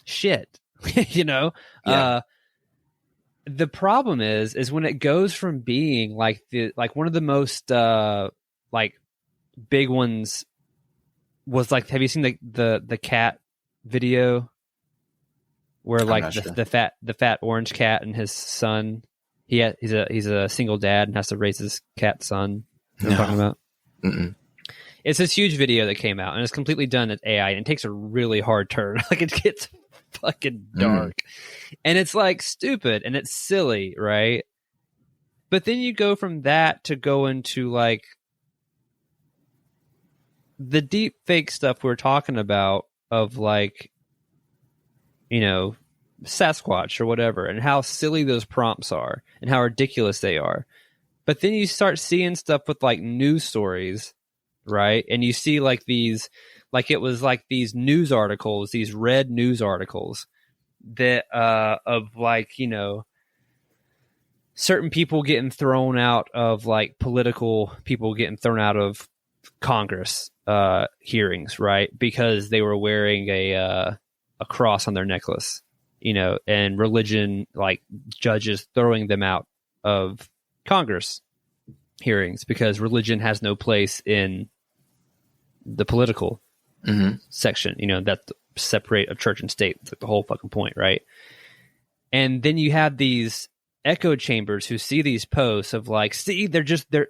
shit, you know? Yeah. The problem is when it goes from being like one of the most like big ones was like, have you seen the cat video where like the fat orange cat and his son, he's a single dad and has to raise his cat son? You know what I'm talking about? Mm-mm. It's this huge video that came out and it's completely done at AI and it takes a really hard turn. Like it gets fucking dark and it's like stupid and it's silly, right? But then you go from that to go into like the deep fake stuff we're talking about of like, you know, Sasquatch or whatever, and how silly those prompts are and how ridiculous they are. But then you start seeing stuff with like news stories, right? And you see like these, like it was like these news articles, these red news articles that of like, you know, certain people getting thrown out of like political people getting thrown out of Congress hearings, right? Because they were wearing a cross on their necklace, you know, and religion, like judges throwing them out of Congress hearings because religion has no place in the political section, you know, that separate of church and state. It's like the whole fucking point, right? And then you have these echo chambers who see these posts of like, see, they're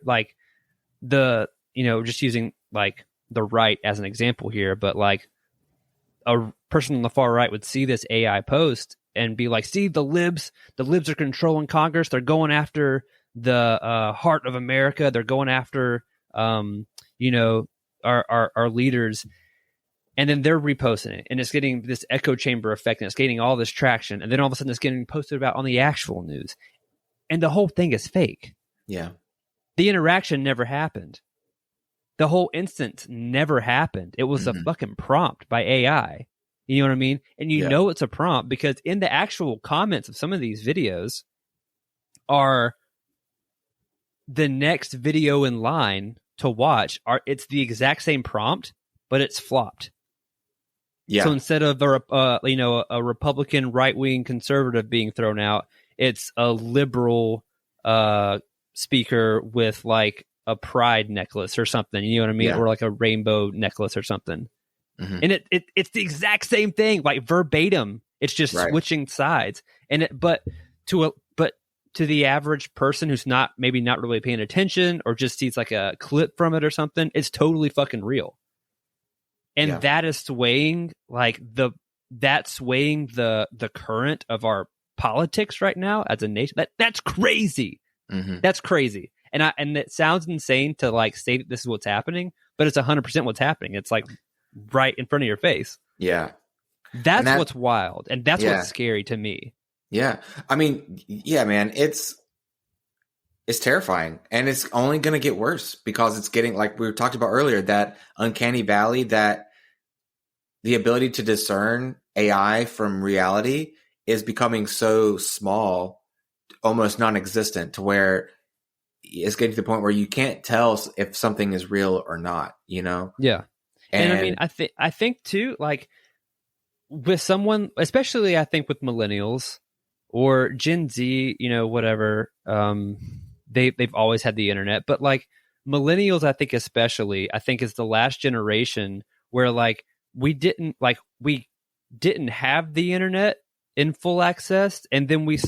like the, you know, just using like the right as an example here, but like a person on the far right would see this AI post and be like, see, the libs are controlling Congress. They're going after the heart of America. They're going after, you know, our leaders. And then they're reposting it and it's getting this echo chamber effect and it's getting all this traction. And then all of a sudden it's getting posted about on the actual news. And the whole thing is fake. Yeah. The interaction never happened. The whole instance never happened. It was a fucking prompt by AI. You know what I mean? And you know it's a prompt because in the actual comments of some of these videos are the next video in line to watch. It's the exact same prompt, but it's flopped. Yeah. So instead of a Republican right-wing conservative being thrown out, it's a liberal speaker with like a pride necklace or something. You know what I mean? Yeah. Or like a rainbow necklace or something. And it's the exact same thing, like verbatim. It's just switching sides. And but to the average person who's maybe not really paying attention or just sees like a clip from it or something, it's totally fucking real. And that is swaying the current of our politics right now as a nation. That's crazy. That's crazy. And it sounds insane to like say that this is what's happening, but it's 100% what's happening. It's like right in front of your face. Yeah. That's what's wild. And that's what's scary to me. Yeah. I mean, yeah, man, it's terrifying and it's only going to get worse because it's getting, like we talked about earlier, that uncanny valley, that the ability to discern AI from reality is becoming so small, almost non-existent, to where it's getting to the point where you can't tell if something is real or not, you know? Yeah. And I mean, I think too, like with someone, especially I think with millennials or Gen Z, you know, whatever, they've always had the internet, but like millennials, I think especially, I think is the last generation where like we didn't have the internet in full access, and then we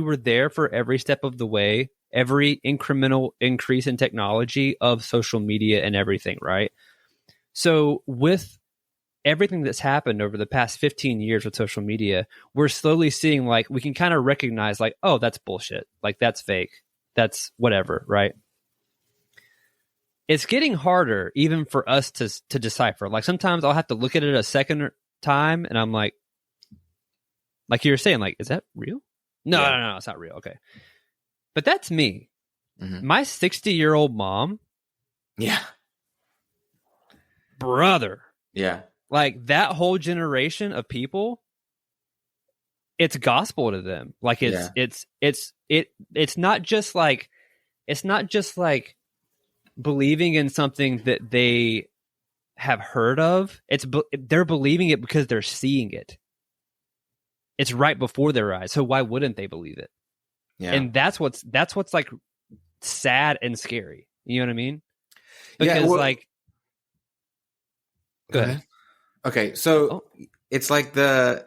were there for every step of the way, every incremental increase in technology of social media and everything, right? So with everything that's happened over the past 15 years with social media, we're slowly seeing like we can kind of recognize like, oh, that's bullshit. Like that's fake. That's whatever, right? It's getting harder even for us to decipher. Like sometimes I'll have to look at it a second time and I'm like you were saying, like, is that real? No, it's not real. Okay. But that's me. Mm-hmm. My 60-year-old mom. Yeah. Brother. Yeah. Like that whole generation of people, it's gospel to them. Like it's not just like believing in something that they have heard of. They're believing it because they're seeing it. It's right before their eyes. So why wouldn't they believe it? Yeah. And that's what's like sad and scary. You know what I mean? Because go ahead. Okay, so it's like you had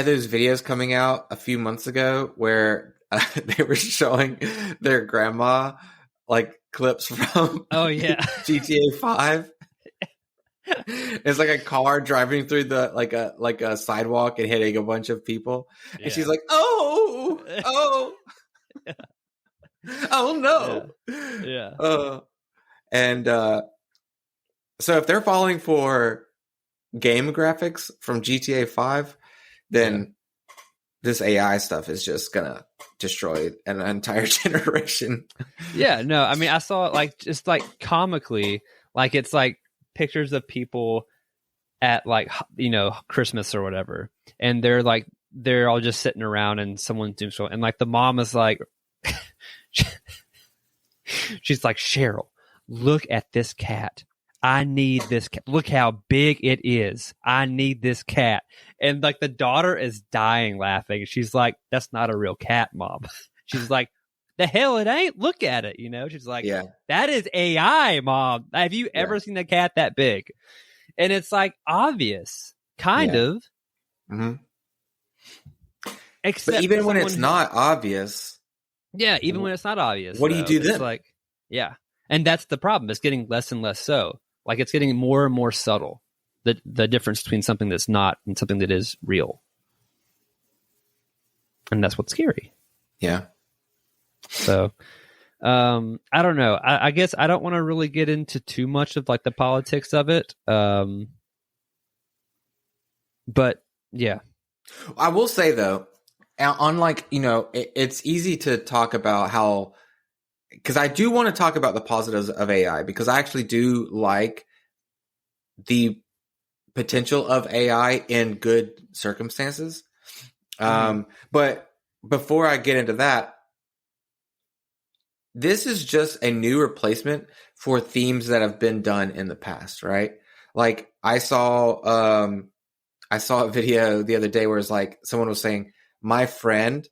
those videos coming out a few months ago where they were showing their grandma like clips from GTA 5. It's like a car driving through the like a sidewalk and hitting a bunch of people, and she's like, oh no, and so if they're falling for game graphics from GTA 5, then this AI stuff is just gonna destroy an entire generation. Yeah, no, I mean, I saw it like just like comically, like it's like pictures of people at like, you know, Christmas or whatever, and they're all just sitting around and someone's doing so, and like the mom is like, she's like, Cheryl, look at this cat. I need this cat. Look how big it is. I need this cat. And like the daughter is dying laughing. She's like, that's not a real cat, Mom. She's like, the hell it ain't. Look at it. You know, she's like, that is AI, Mom. Have you ever seen a cat that big? And it's like obvious, kind of. Mm-hmm. Except but even when it's not obvious. Yeah, even when it's not obvious. What do you do then? It's like, and that's the problem. It's getting less and less so. Like it's getting more and more subtle. The difference between something that's not and something that is real. And that's what's scary. Yeah. So, I don't know. I guess I don't want to really get into too much of like the politics of it. But yeah. I will say though, unlike, you know, it's easy to talk about how, because I do want to talk about the positives of AI, because I actually do like the potential of AI in good circumstances. But before I get into that, this is just a new replacement for themes that have been done in the past, right? Like I saw a video the other day where it's like someone was saying, my friend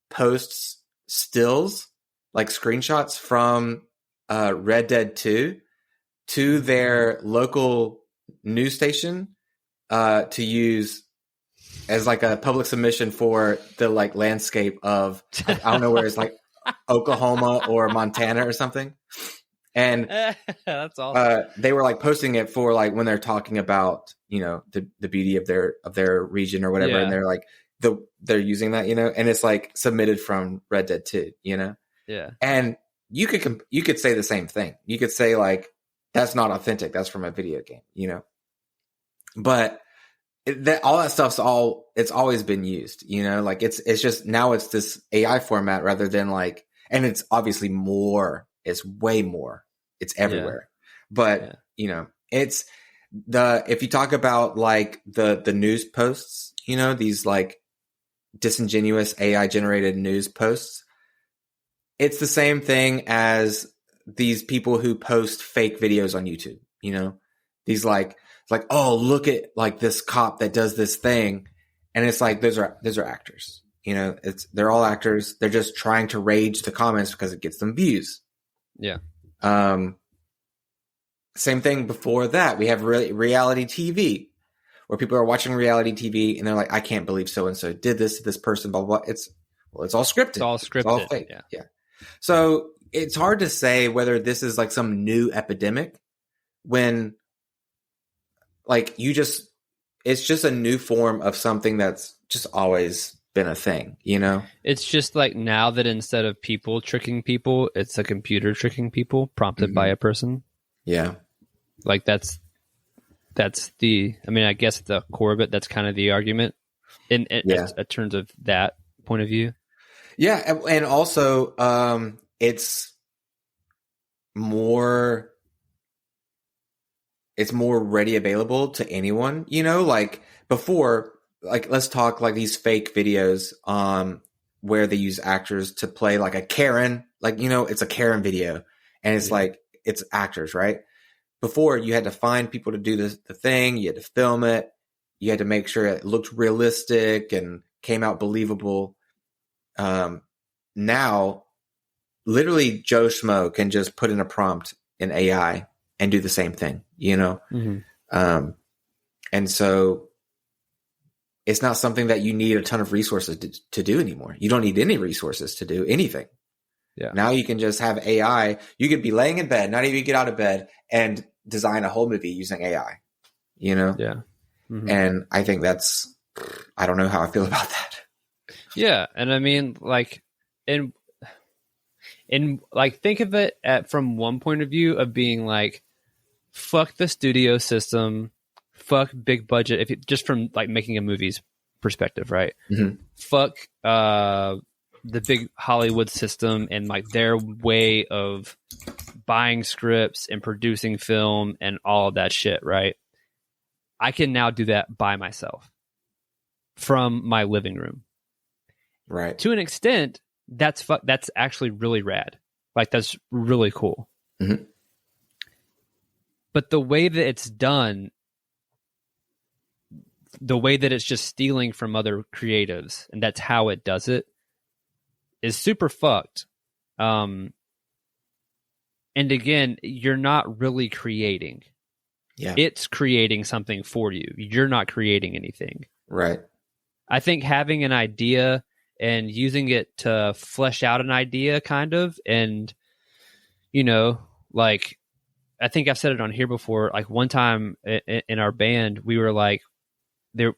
posts stills, like screenshots from Red Dead 2 to their local news station to use as like a public submission for the like landscape of, I don't know where it's like Oklahoma or Montana or something. And that's awesome. They were like posting it for like when they're talking about, you know, the beauty of their region or whatever. And they're like, they're using that, you know, and it's like submitted from Red Dead 2, you know? Yeah. And you could say the same thing. You could say like, that's not authentic. That's from a video game, you know? But all that stuff's it's always been used, you know, like it's just, now it's this AI format rather than like, and it's obviously more, it's way more, it's everywhere. But you know, it's if you talk about like the news posts, you know, these like disingenuous AI generated news posts, it's the same thing as these people who post fake videos on YouTube, you know, these like, it's like, oh, look at like this cop that does this thing. And it's like, those are actors, you know, they're all actors. They're just trying to rage the comments because it gets them views. Yeah. Same thing before that. We have reality TV. where people are watching reality TV and they're like, I can't believe so-and-so did this to this person, blah, blah, blah. It's all scripted. It's all scripted. It's all fake. Yeah. So it's hard to say whether this is like some new epidemic when like it's just a new form of something that's just always been a thing, you know? It's just like now that instead of people tricking people, it's a computer tricking people prompted by a person. Yeah. Like that's I guess the core of it, that's kind of the argument in terms of that point of view. Yeah. And also, it's more ready available to anyone, you know, like before, like let's talk like these fake videos, where they use actors to play like a Karen, like, you know, it's a Karen video and it's like, it's actors, right? Before you had to find people to do the thing, you had to film it, you had to make sure it looked realistic and came out believable. Now, literally Joe Schmo can just put in a prompt in AI and do the same thing, you know? And so it's not something that you need a ton of resources to do anymore. You don't need any resources to do anything. Yeah. Now you can just have AI. You could be laying in bed, not even get out of bed, and design a whole movie using AI, you know? Yeah. And I think I don't know how I feel about that. Yeah. And I mean, like, in like, think of it from one point of view of being like, fuck the studio system, fuck big budget, just from like making a movie's perspective, right? Fuck the big Hollywood system and like their way of buying scripts and producing film and all of that shit, right? I can now do that by myself from my living room. Right. To an extent, that's actually really rad. Like, that's really cool. But the way that it's done, the way that it's just stealing from other creatives, and that's how it does it, is super fucked. And again, you're not really creating. Yeah. It's creating something for you. You're not creating anything. Right. I think having an idea and using it to flesh out an idea, kind of, and, you know, like, I think I've said it on here before. Like, one time in our band, we were like,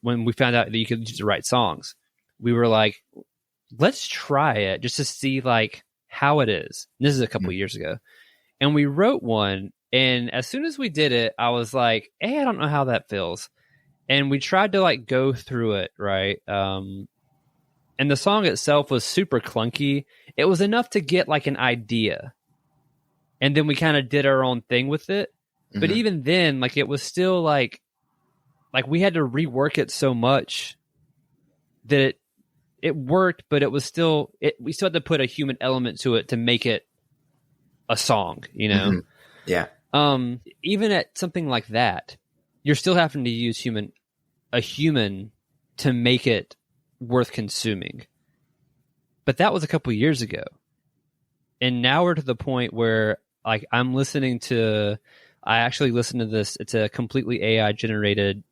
when we found out that you could just write songs, we were like, let's try it just to see like how it is. And this is a couple of years ago. And we wrote one. And as soon as we did it, I was like, hey, I don't know how that feels. And we tried to like go through it. Right. And the song itself was super clunky. It was enough to get like an idea. And then we kind of did our own thing with it. But even then, like, it was still like we had to rework it so much that it worked, but it was still, we still had to put a human element to it to make it a song, you know? Yeah. Even at something like that, you're still having to use a human to make it worth consuming. But that was a couple years ago. And now we're to the point where, like, I actually listen to this. It's a completely AI generated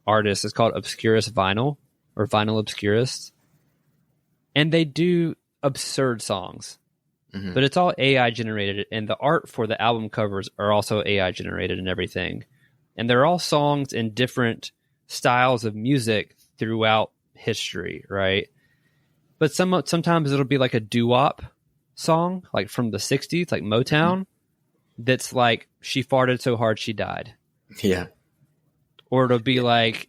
artist. It's called Obscurus Vinyl, or Vinyl Obscurus. And they do absurd songs, but it's all AI generated. And the art for the album covers are also AI generated and everything. And they're all songs in different styles of music throughout history, right? But sometimes it'll be like a doo-wop song, like from the 60s, like Motown, that's like, she farted so hard she died. Yeah. Or it'll be like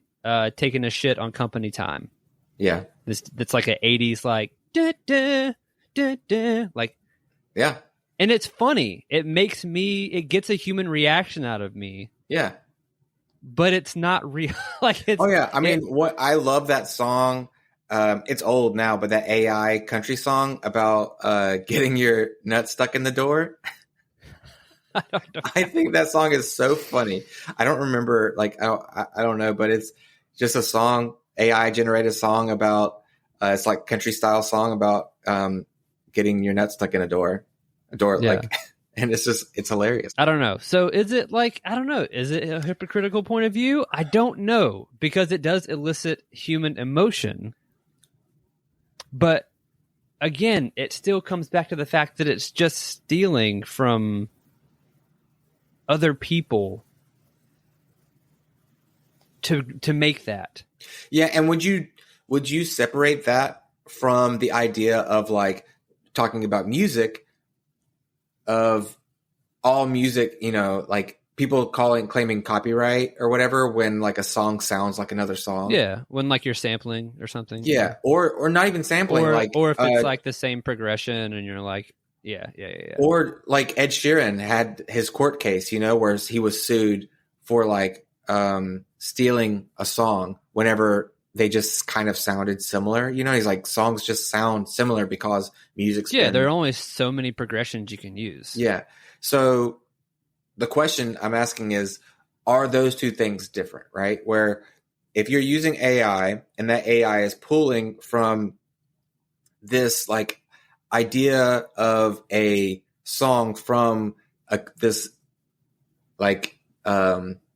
taking a shit on company time. Yeah. That's like an 80s, like, da, da, da, da, like. Yeah. And it's funny. It gets a human reaction out of me. Yeah. But it's not real. Like, it's, oh yeah. I mean, I love that song. It's old now, but that AI country song about getting your nuts stuck in the door. I think that song is so funny. I don't remember, like, I don't know, but it's just a song, AI generated song about, it's like country style song about getting your nuts stuck in a door, yeah. like, And it's hilarious. I don't know. So is it like, I don't know, is it a hypocritical point of view? I don't know, because it does elicit human emotion. But again, it still comes back to the fact that it's just stealing from other people to make that. Yeah, and would you separate that from the idea of like talking about music, of all music, like people claiming copyright or whatever when like a song sounds like another song. Yeah, when like you're sampling or something. Yeah, or not even sampling, or if it's like the same progression and you're like, yeah. Or like Ed Sheeran had his court case, where he was sued for like stealing a song whenever they just kind of sounded similar. He's like, songs just sound similar because music's there are only so many progressions you can use. Yeah. So the question I'm asking is, are those two things different, right? Where if you're using AI and that AI is pulling from this like idea of a song from this like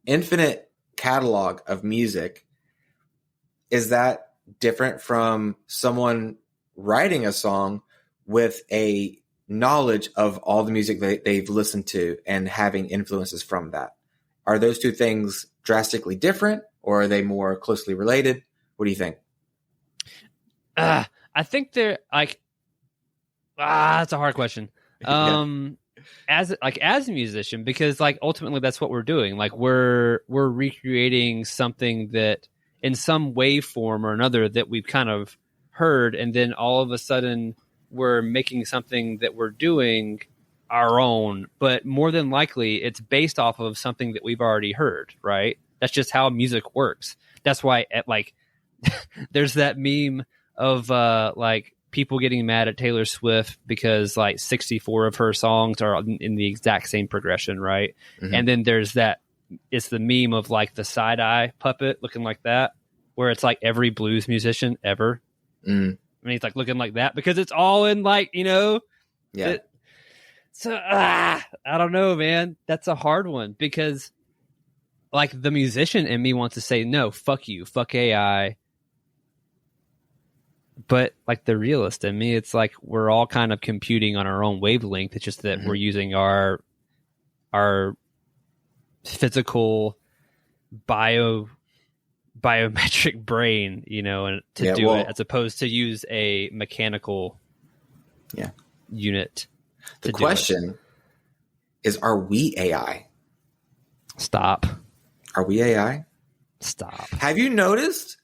infinite catalog of music, is that different from someone writing a song with a knowledge of all the music that they've listened to and having influences from that? Are those two things drastically different, or are they more closely related? What do you think? I think they're like, that's a hard question. As a musician, because like ultimately that's what we're doing. Like we're recreating something that in some waveform or another that we've kind of heard, and then all of a sudden we're making something that we're doing our own, but more than likely it's based off of something that we've already heard, right? That's just how music works. That's why there's that meme of like people getting mad at Taylor Swift because like 64 of her songs are in the exact same progression, right? Mm-hmm. And then there's it's the meme of like the side-eye puppet looking like that, where it's like every blues musician ever. And he's like looking like that because it's all in like, Yeah. I don't know, man. That's a hard one, because like the musician in me wants to say, no, fuck you, fuck AI. But like the realist in me, it's like we're all kind of computing on our own wavelength. It's just that we're using our physical biometric brain, and to do it, as opposed to use a mechanical unit. The question is, are we AI? Stop. Are we AI? Stop. Have you noticed?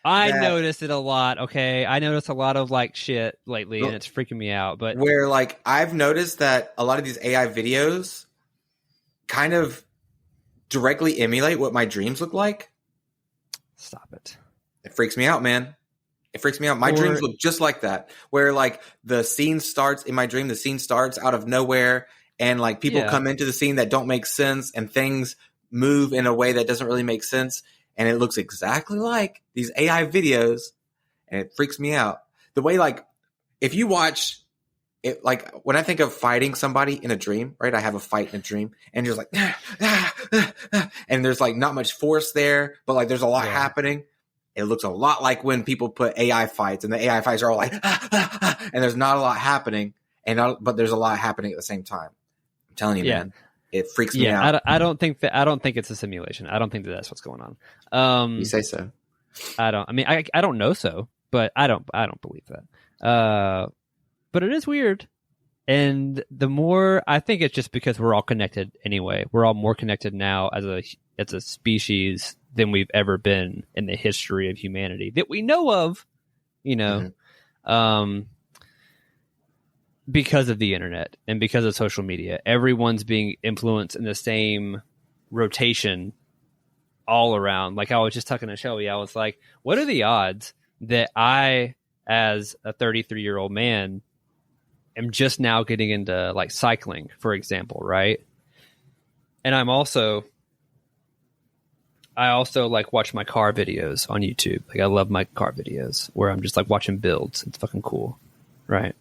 I noticed it a lot. Okay, I noticed a lot of like shit lately, and it's freaking me out. But where like I've noticed that a lot of these AI videos kind of directly emulate what my dreams look like. Stop it. It freaks me out, man. It freaks me out. My dreams look just like that, where like the scene starts in my dream. The scene starts out of nowhere, and like people come into the scene that don't make sense, and things move in a way that doesn't really make sense. And it looks exactly like these AI videos, and it freaks me out. The way, like, if you watch it, like when I think of fighting somebody in a dream, right? I have a fight in a dream, and you're just like, and there's like not much force there, but like there's a lot happening. It looks a lot like when people put AI fights, and the AI fights are all like, and there's not a lot happening, but there's a lot happening at the same time. I'm telling you, man. It freaks me out. I don't think it's a simulation. I don't think that's what's going on. You say so. I don't know so, but I don't believe that. But it is weird. And the more, I think it's just because we're all connected anyway. We're all more connected now as a species than we've ever been in the history of humanity that we know of, because of the internet and because of social media. Everyone's being influenced in the same rotation all around. Like I was just talking to Shelby, I was like, what are the odds that I, as a 33-year-old man, am just now getting into like cycling, for example, right? And I also like watch my car videos on YouTube. Like I love my car videos where I'm just like watching builds. It's fucking cool, right?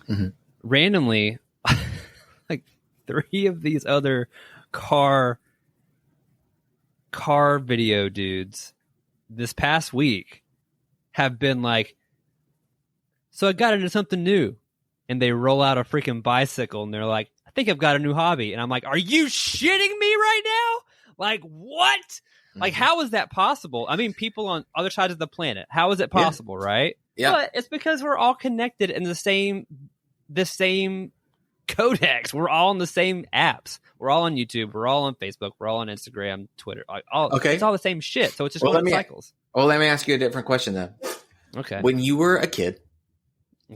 Mm-hmm. Randomly, like 3 of these other car video dudes this past week have been like, so I got into something new, and they roll out a freaking bicycle and they're like, I think I've got a new hobby. And I'm like, are you shitting me right now? Like, what? Mm-hmm. Like, how is that possible? I mean, people on other sides of the planet, how is it possible? Right? Yeah. But it's because we're all connected in the same codex. We're all in the same apps. We're all on YouTube. We're all on Facebook. We're all on Instagram, Twitter. It's all the same shit. So it's just going in cycles. Well, let me ask you a different question then. Okay. When you were a kid,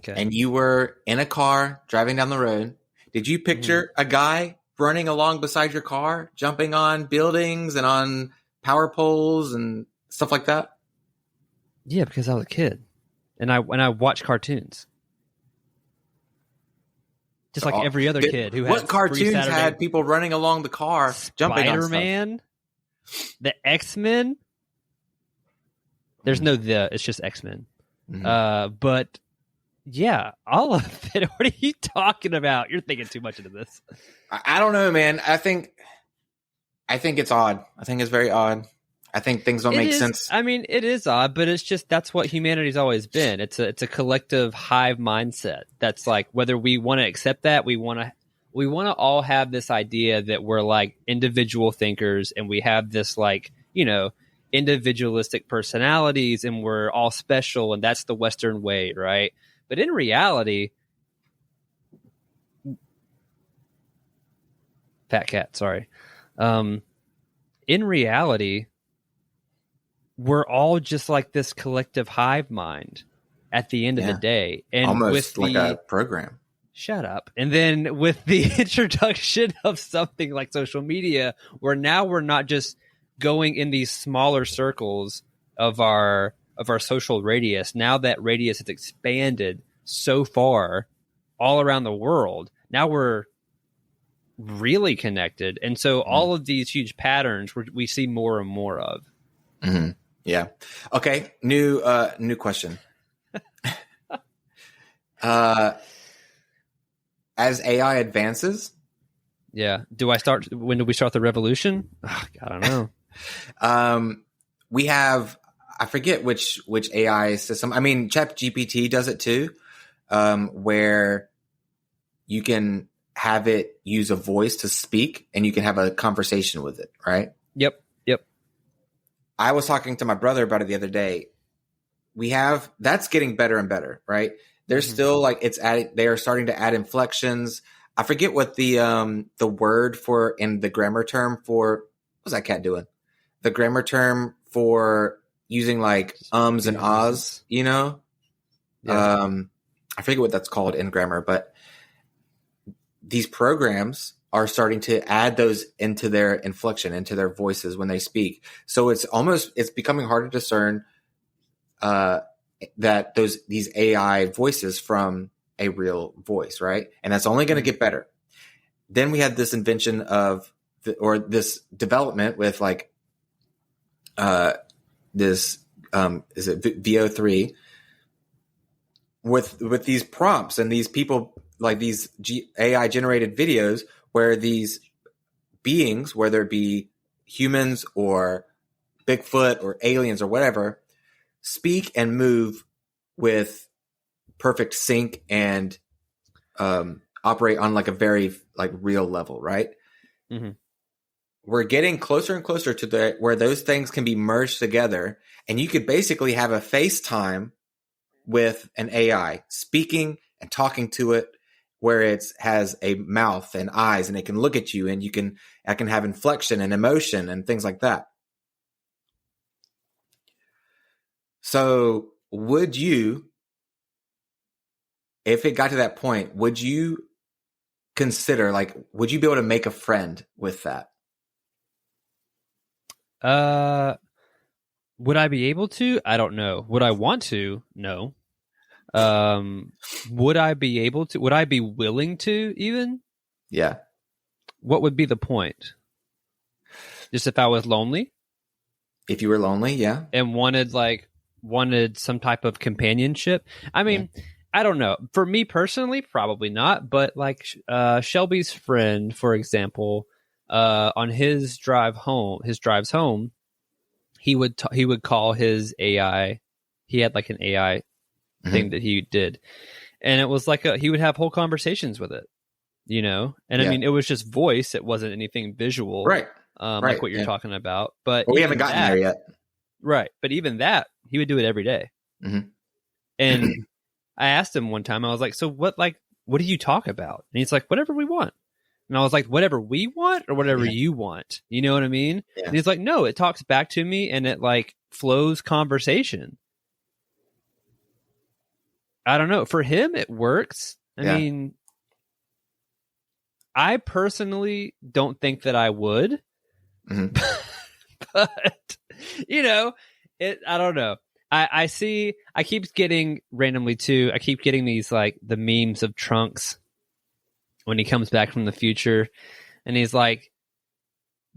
and you were in a car driving down the road, did you picture a guy running along beside your car, jumping on buildings and on power poles and stuff like that? Yeah, because I was a kid, and I watched cartoons. Just like every other kid who had what cartoons had people running along the car, jumping on stuff? Spider-Man, the X-Men. There's no it's just X-Men. Mm-hmm. But yeah, all of it. What are you talking about? You're thinking too much into this. I don't know, man. I think it's odd. I think it's very odd. I think things don't make sense. I mean, it is odd, but it's just that's what humanity's always been. It's a collective hive mindset. That's like whether we want to accept that, we want to all have this idea that we're like individual thinkers, and we have this like, you know, individualistic personalities, and we're all special, and that's the Western way, right? But in reality, fat cat, sorry. In reality, we're all just like this collective hive mind at the end of the day. And almost like a program. Shut up. And then with the introduction of something like social media, where now we're not just going in these smaller circles of our social radius. Now that radius has expanded so far all around the world. Now we're really connected. And so all of these huge patterns we see more and more of. Mm-hmm. Yeah. Okay. New question. As AI advances. Yeah. When do we start the revolution? Oh, I don't know. We have, I forget which AI system. I mean, ChatGPT does it too, where you can have it use a voice to speak and you can have a conversation with it, right? Yep. I was talking to my brother about it the other day. That's getting better and better, right? There's still like they are starting to add inflections. I forget what the word for in the grammar term for, what's that cat doing? The grammar term for using like ums and ahs, you know? Yeah. I forget what that's called in grammar, but these programs are starting to add those into their inflection, into their voices when they speak. So it's becoming hard to discern that these AI voices from a real voice, right? And that's only going to get better. Then we had this invention of this development with like is it VO3 with these prompts and these people like these AI generated videos where these beings, whether it be humans or Bigfoot or aliens or whatever, speak and move with perfect sync and operate on like a very like real level, right? Mm-hmm. We're getting closer and closer to where those things can be merged together, and you could basically have a FaceTime with an AI speaking and talking to it, where it has a mouth and eyes and it can look at you, and I can have inflection and emotion and things like that. So would you, if it got to that point, would you consider, like, would you be able to make a friend with that? Would I be able to? I don't know. Would I want to? No. Would I be able to? Would I be willing to even? Yeah. What would be the point? Just if I was lonely? If you were lonely, yeah. And wanted some type of companionship. I mean, I don't know. For me personally, probably not. But like Shelby's friend, for example, on his drives home, he would call his AI. He had like an AI thing that he did, and it was like he would have whole conversations with it, you know. And I mean, it was just voice; it wasn't anything visual, right? Like what you're talking about. But we haven't gotten there yet, right? But even that, he would do it every day. And I asked him one time, I was like, "So what do you talk about?" And he's like, "Whatever we want." And I was like, "Whatever we want, or whatever you want?" You know what I mean? Yeah. And he's like, "No, it talks back to me, and it like flows conversation." I don't know. For him, it works. I mean, I personally don't think that I would, but you know, I don't know. I keep getting randomly too. I keep getting these like the memes of Trunks when he comes back from the future, and he's like,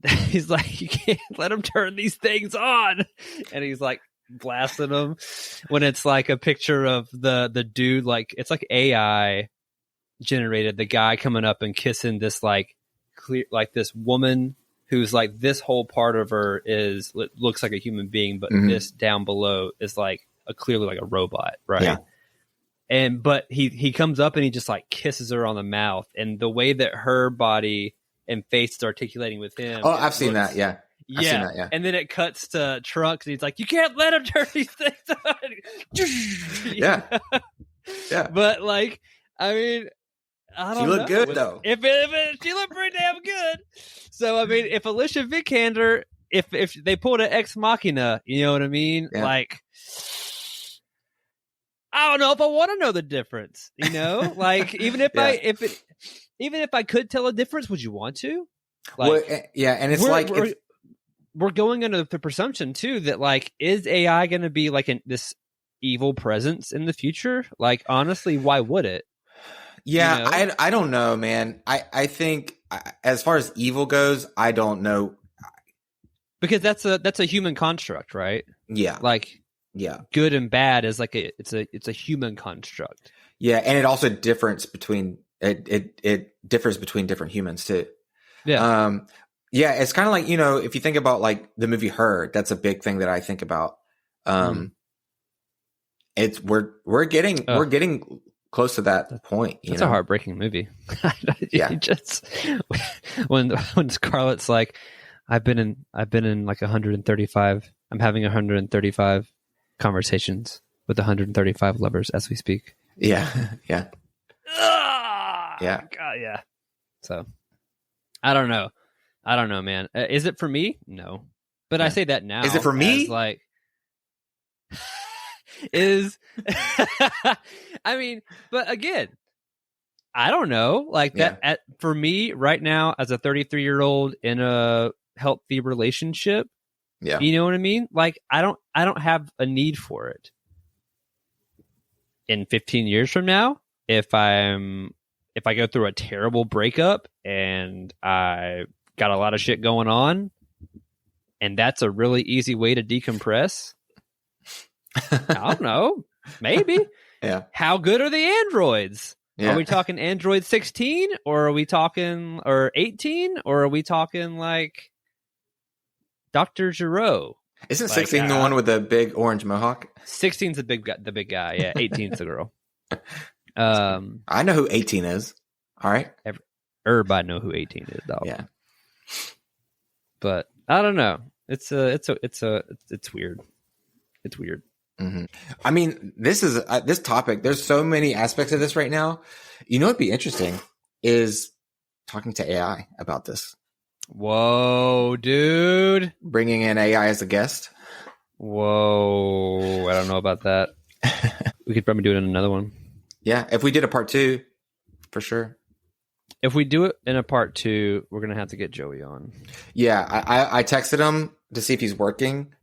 you can't let him turn these things on, and he's like blasting them when it's like a picture of the dude, like it's like AI generated, the guy coming up and kissing this like clear, like this woman who's like this whole part of her looks like a human being, but this down below is like clearly like a robot, right? Yeah. But he comes up and he just like kisses her on the mouth, and the way that her body and face is articulating with him. Oh, I've seen that. Yeah. I've seen that, yeah. And then it cuts to Trunks, and he's like, "You can't let him turn these things on." Yeah. Yeah. But like, I mean, I don't know. She looked good though. If she looked pretty damn good. So I mean, if Alicia Vikander, if they pulled an Ex Machina, you know what I mean? Yeah. Like, I don't know if I want to know the difference. You know, like even if I could tell a difference, would you want to? Like, well, yeah, and it's we're going under the presumption too that like, is AI going to be like this evil presence in the future? Like, honestly, why would it? Yeah, you know? I don't know, man. I think as far as evil goes, I don't know, because that's a human construct, right? Yeah, like good and bad is like it's a human construct. Yeah, and it also differs between different humans too. Yeah. Yeah, it's kind of like, you know, if you think about like the movie Her, that's a big thing that I think about. It's we're getting close to that point. It's a heartbreaking movie. Yeah, just when Scarlett's like, I've been in like 135. I'm having 135 conversations with 135 lovers as we speak. Yeah, yeah, yeah. God, yeah. So I don't know, man. Is it for me? No, but I say that now. Is it for me? Like, I mean, but again, I don't know. Like that for me right now, as a 33-year-old in a healthy relationship. Yeah, you know what I mean. Like, I don't have a need for it. In 15 years from now, if I go through a terrible breakup and I got a lot of shit going on, and that's a really easy way to decompress, I don't know. Maybe. Yeah. How good are the androids? Yeah. Are we talking Android 16, or are we talking 18, or are we talking like Dr. Giro? Isn't 16 the one with the big orange mohawk? 16's the big guy. Yeah, 18's the girl. I know who 18 is. All right. Everybody know who 18 is, dog. Yeah. But I don't know. It's weird. It's weird. Mm-hmm. I mean, this is this topic. There's so many aspects of this right now. You know, what'd be interesting is talking to AI about this. Whoa, dude! Bringing in AI as a guest. Whoa, I don't know about that. We could probably do it in another one. Yeah, if we did a part 2, for sure. If we do it in a part 2, we're gonna have to get Joey on. Yeah, I texted him to see if he's working.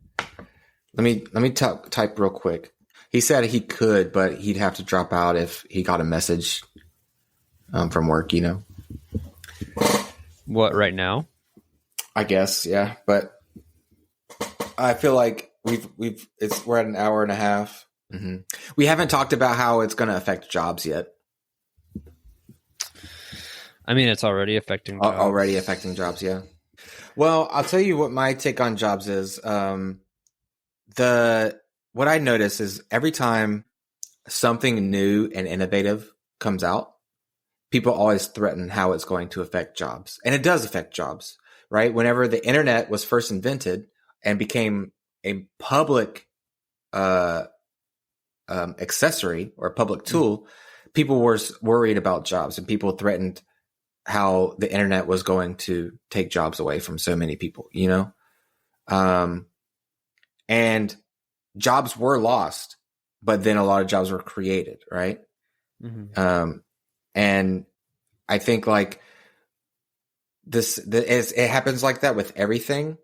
Let me type real quick. He said he could, but he'd have to drop out if he got a message from work. You know. What, right now? I guess, yeah. But I feel like we're at an hour and a half. Mm-hmm. We haven't talked about how it's going to affect jobs yet. I mean, it's already affecting jobs. Already affecting jobs, yeah. Well, I'll tell you what my take on jobs is. What I notice is every time something new and innovative comes out, people always threaten how it's going to affect jobs. And it does affect jobs, right? Whenever the internet was first invented and became a public accessory or a public tool, people were worried about jobs, and people threatened how the internet was going to take jobs away from so many people, you know? And jobs were lost, but then a lot of jobs were created, right? Mm-hmm. And I think like it happens like that with everything.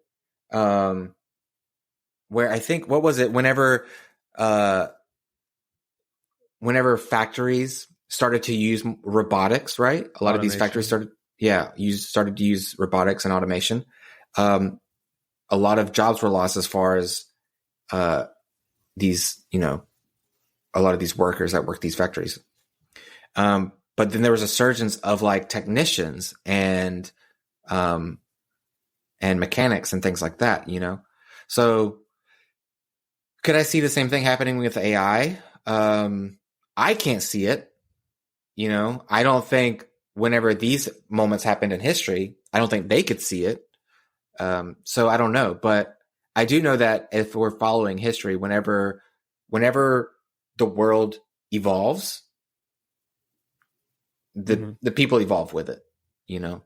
Where I think, what was it? Whenever factories started to use robotics, right? A lot of these factories started to use robotics and automation. A lot of jobs were lost as far as these, you know, a lot of these workers that work these factories. But then there was a surgence of like technicians and mechanics and things like that, you know? So could I see the same thing happening with AI? I can't see it. You know, I don't think whenever these moments happened in history, I don't think they could see it. So I don't know, but I do know that if we're following history, whenever the world evolves, the people evolve with it, you know?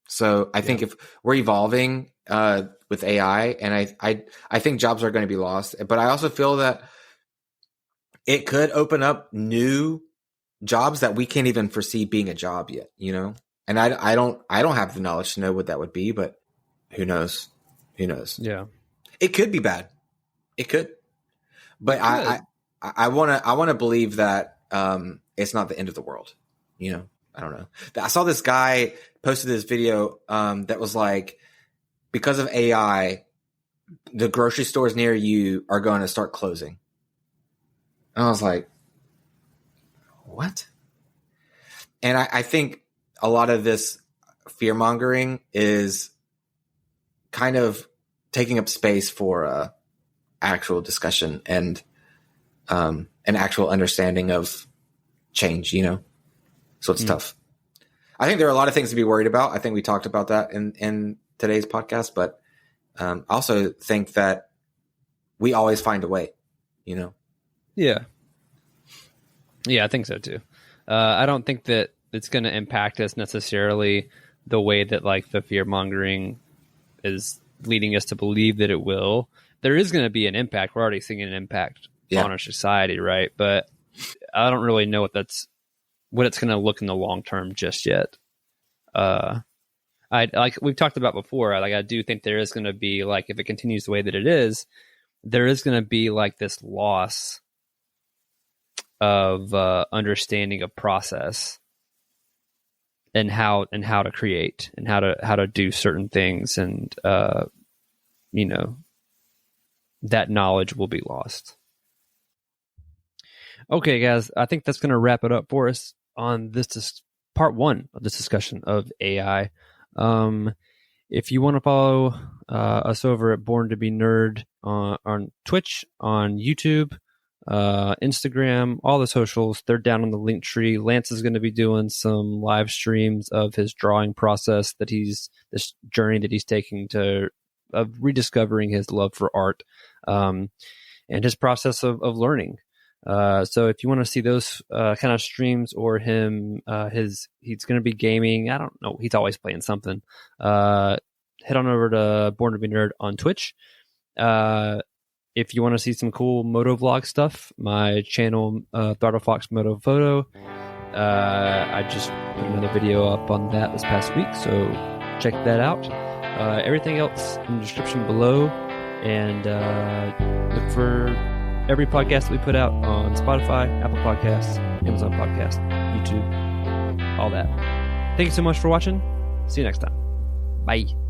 So I think if we're evolving with AI, and I think jobs are going to be lost, but I also feel that it could open up new jobs that we can't even foresee being a job yet, you know? And I don't have the knowledge to know what that would be, but who knows? Yeah. It could be bad. It could. But I want to believe that it's not the end of the world, you know? I don't know. I saw this guy posted this video that was like, because of AI, the grocery stores near you are going to start closing. And I was like, what? And I think a lot of this fear mongering is kind of taking up space for actual discussion and an actual understanding of change, you know? So it's tough. I think there are a lot of things to be worried about. I think we talked about that in today's podcast, but I also think that we always find a way, you know? Yeah. Yeah, I think so too. I don't think that it's going to impact us necessarily the way that like the fear mongering is leading us to believe that it will. There is going to be an impact. We're already seeing an impact on our society, right? But I don't really know what it's going to look in the long term just yet. I like we've talked about before. I do think there is going to be like, if it continues the way that it is, there is going to be like this loss of understanding of process and how to create and how to do certain things, and you know, that knowledge will be lost. Okay, guys, I think that's going to wrap it up for us on this part one of this discussion of AI. If you want to follow us over at Born2BNerd on Twitch, on YouTube, Instagram, all the socials, they're down on the link tree. Lance is going to be doing some live streams of his drawing process this journey that he's taking of rediscovering his love for art, and his process of learning. So if you want to see those kind of streams, or him, he's going to be gaming. I don't know. He's always playing something. Head on over to Born2BNerd on Twitch. If you want to see some cool moto vlog stuff, my channel, Throttle Fox Moto Photo, I just put another video up on that this past week, so check that out. Everything else in the description below, and look for every podcast that we put out on Spotify, Apple Podcasts, Amazon Podcasts, YouTube, all that. Thank you so much for watching. See you next time. Bye.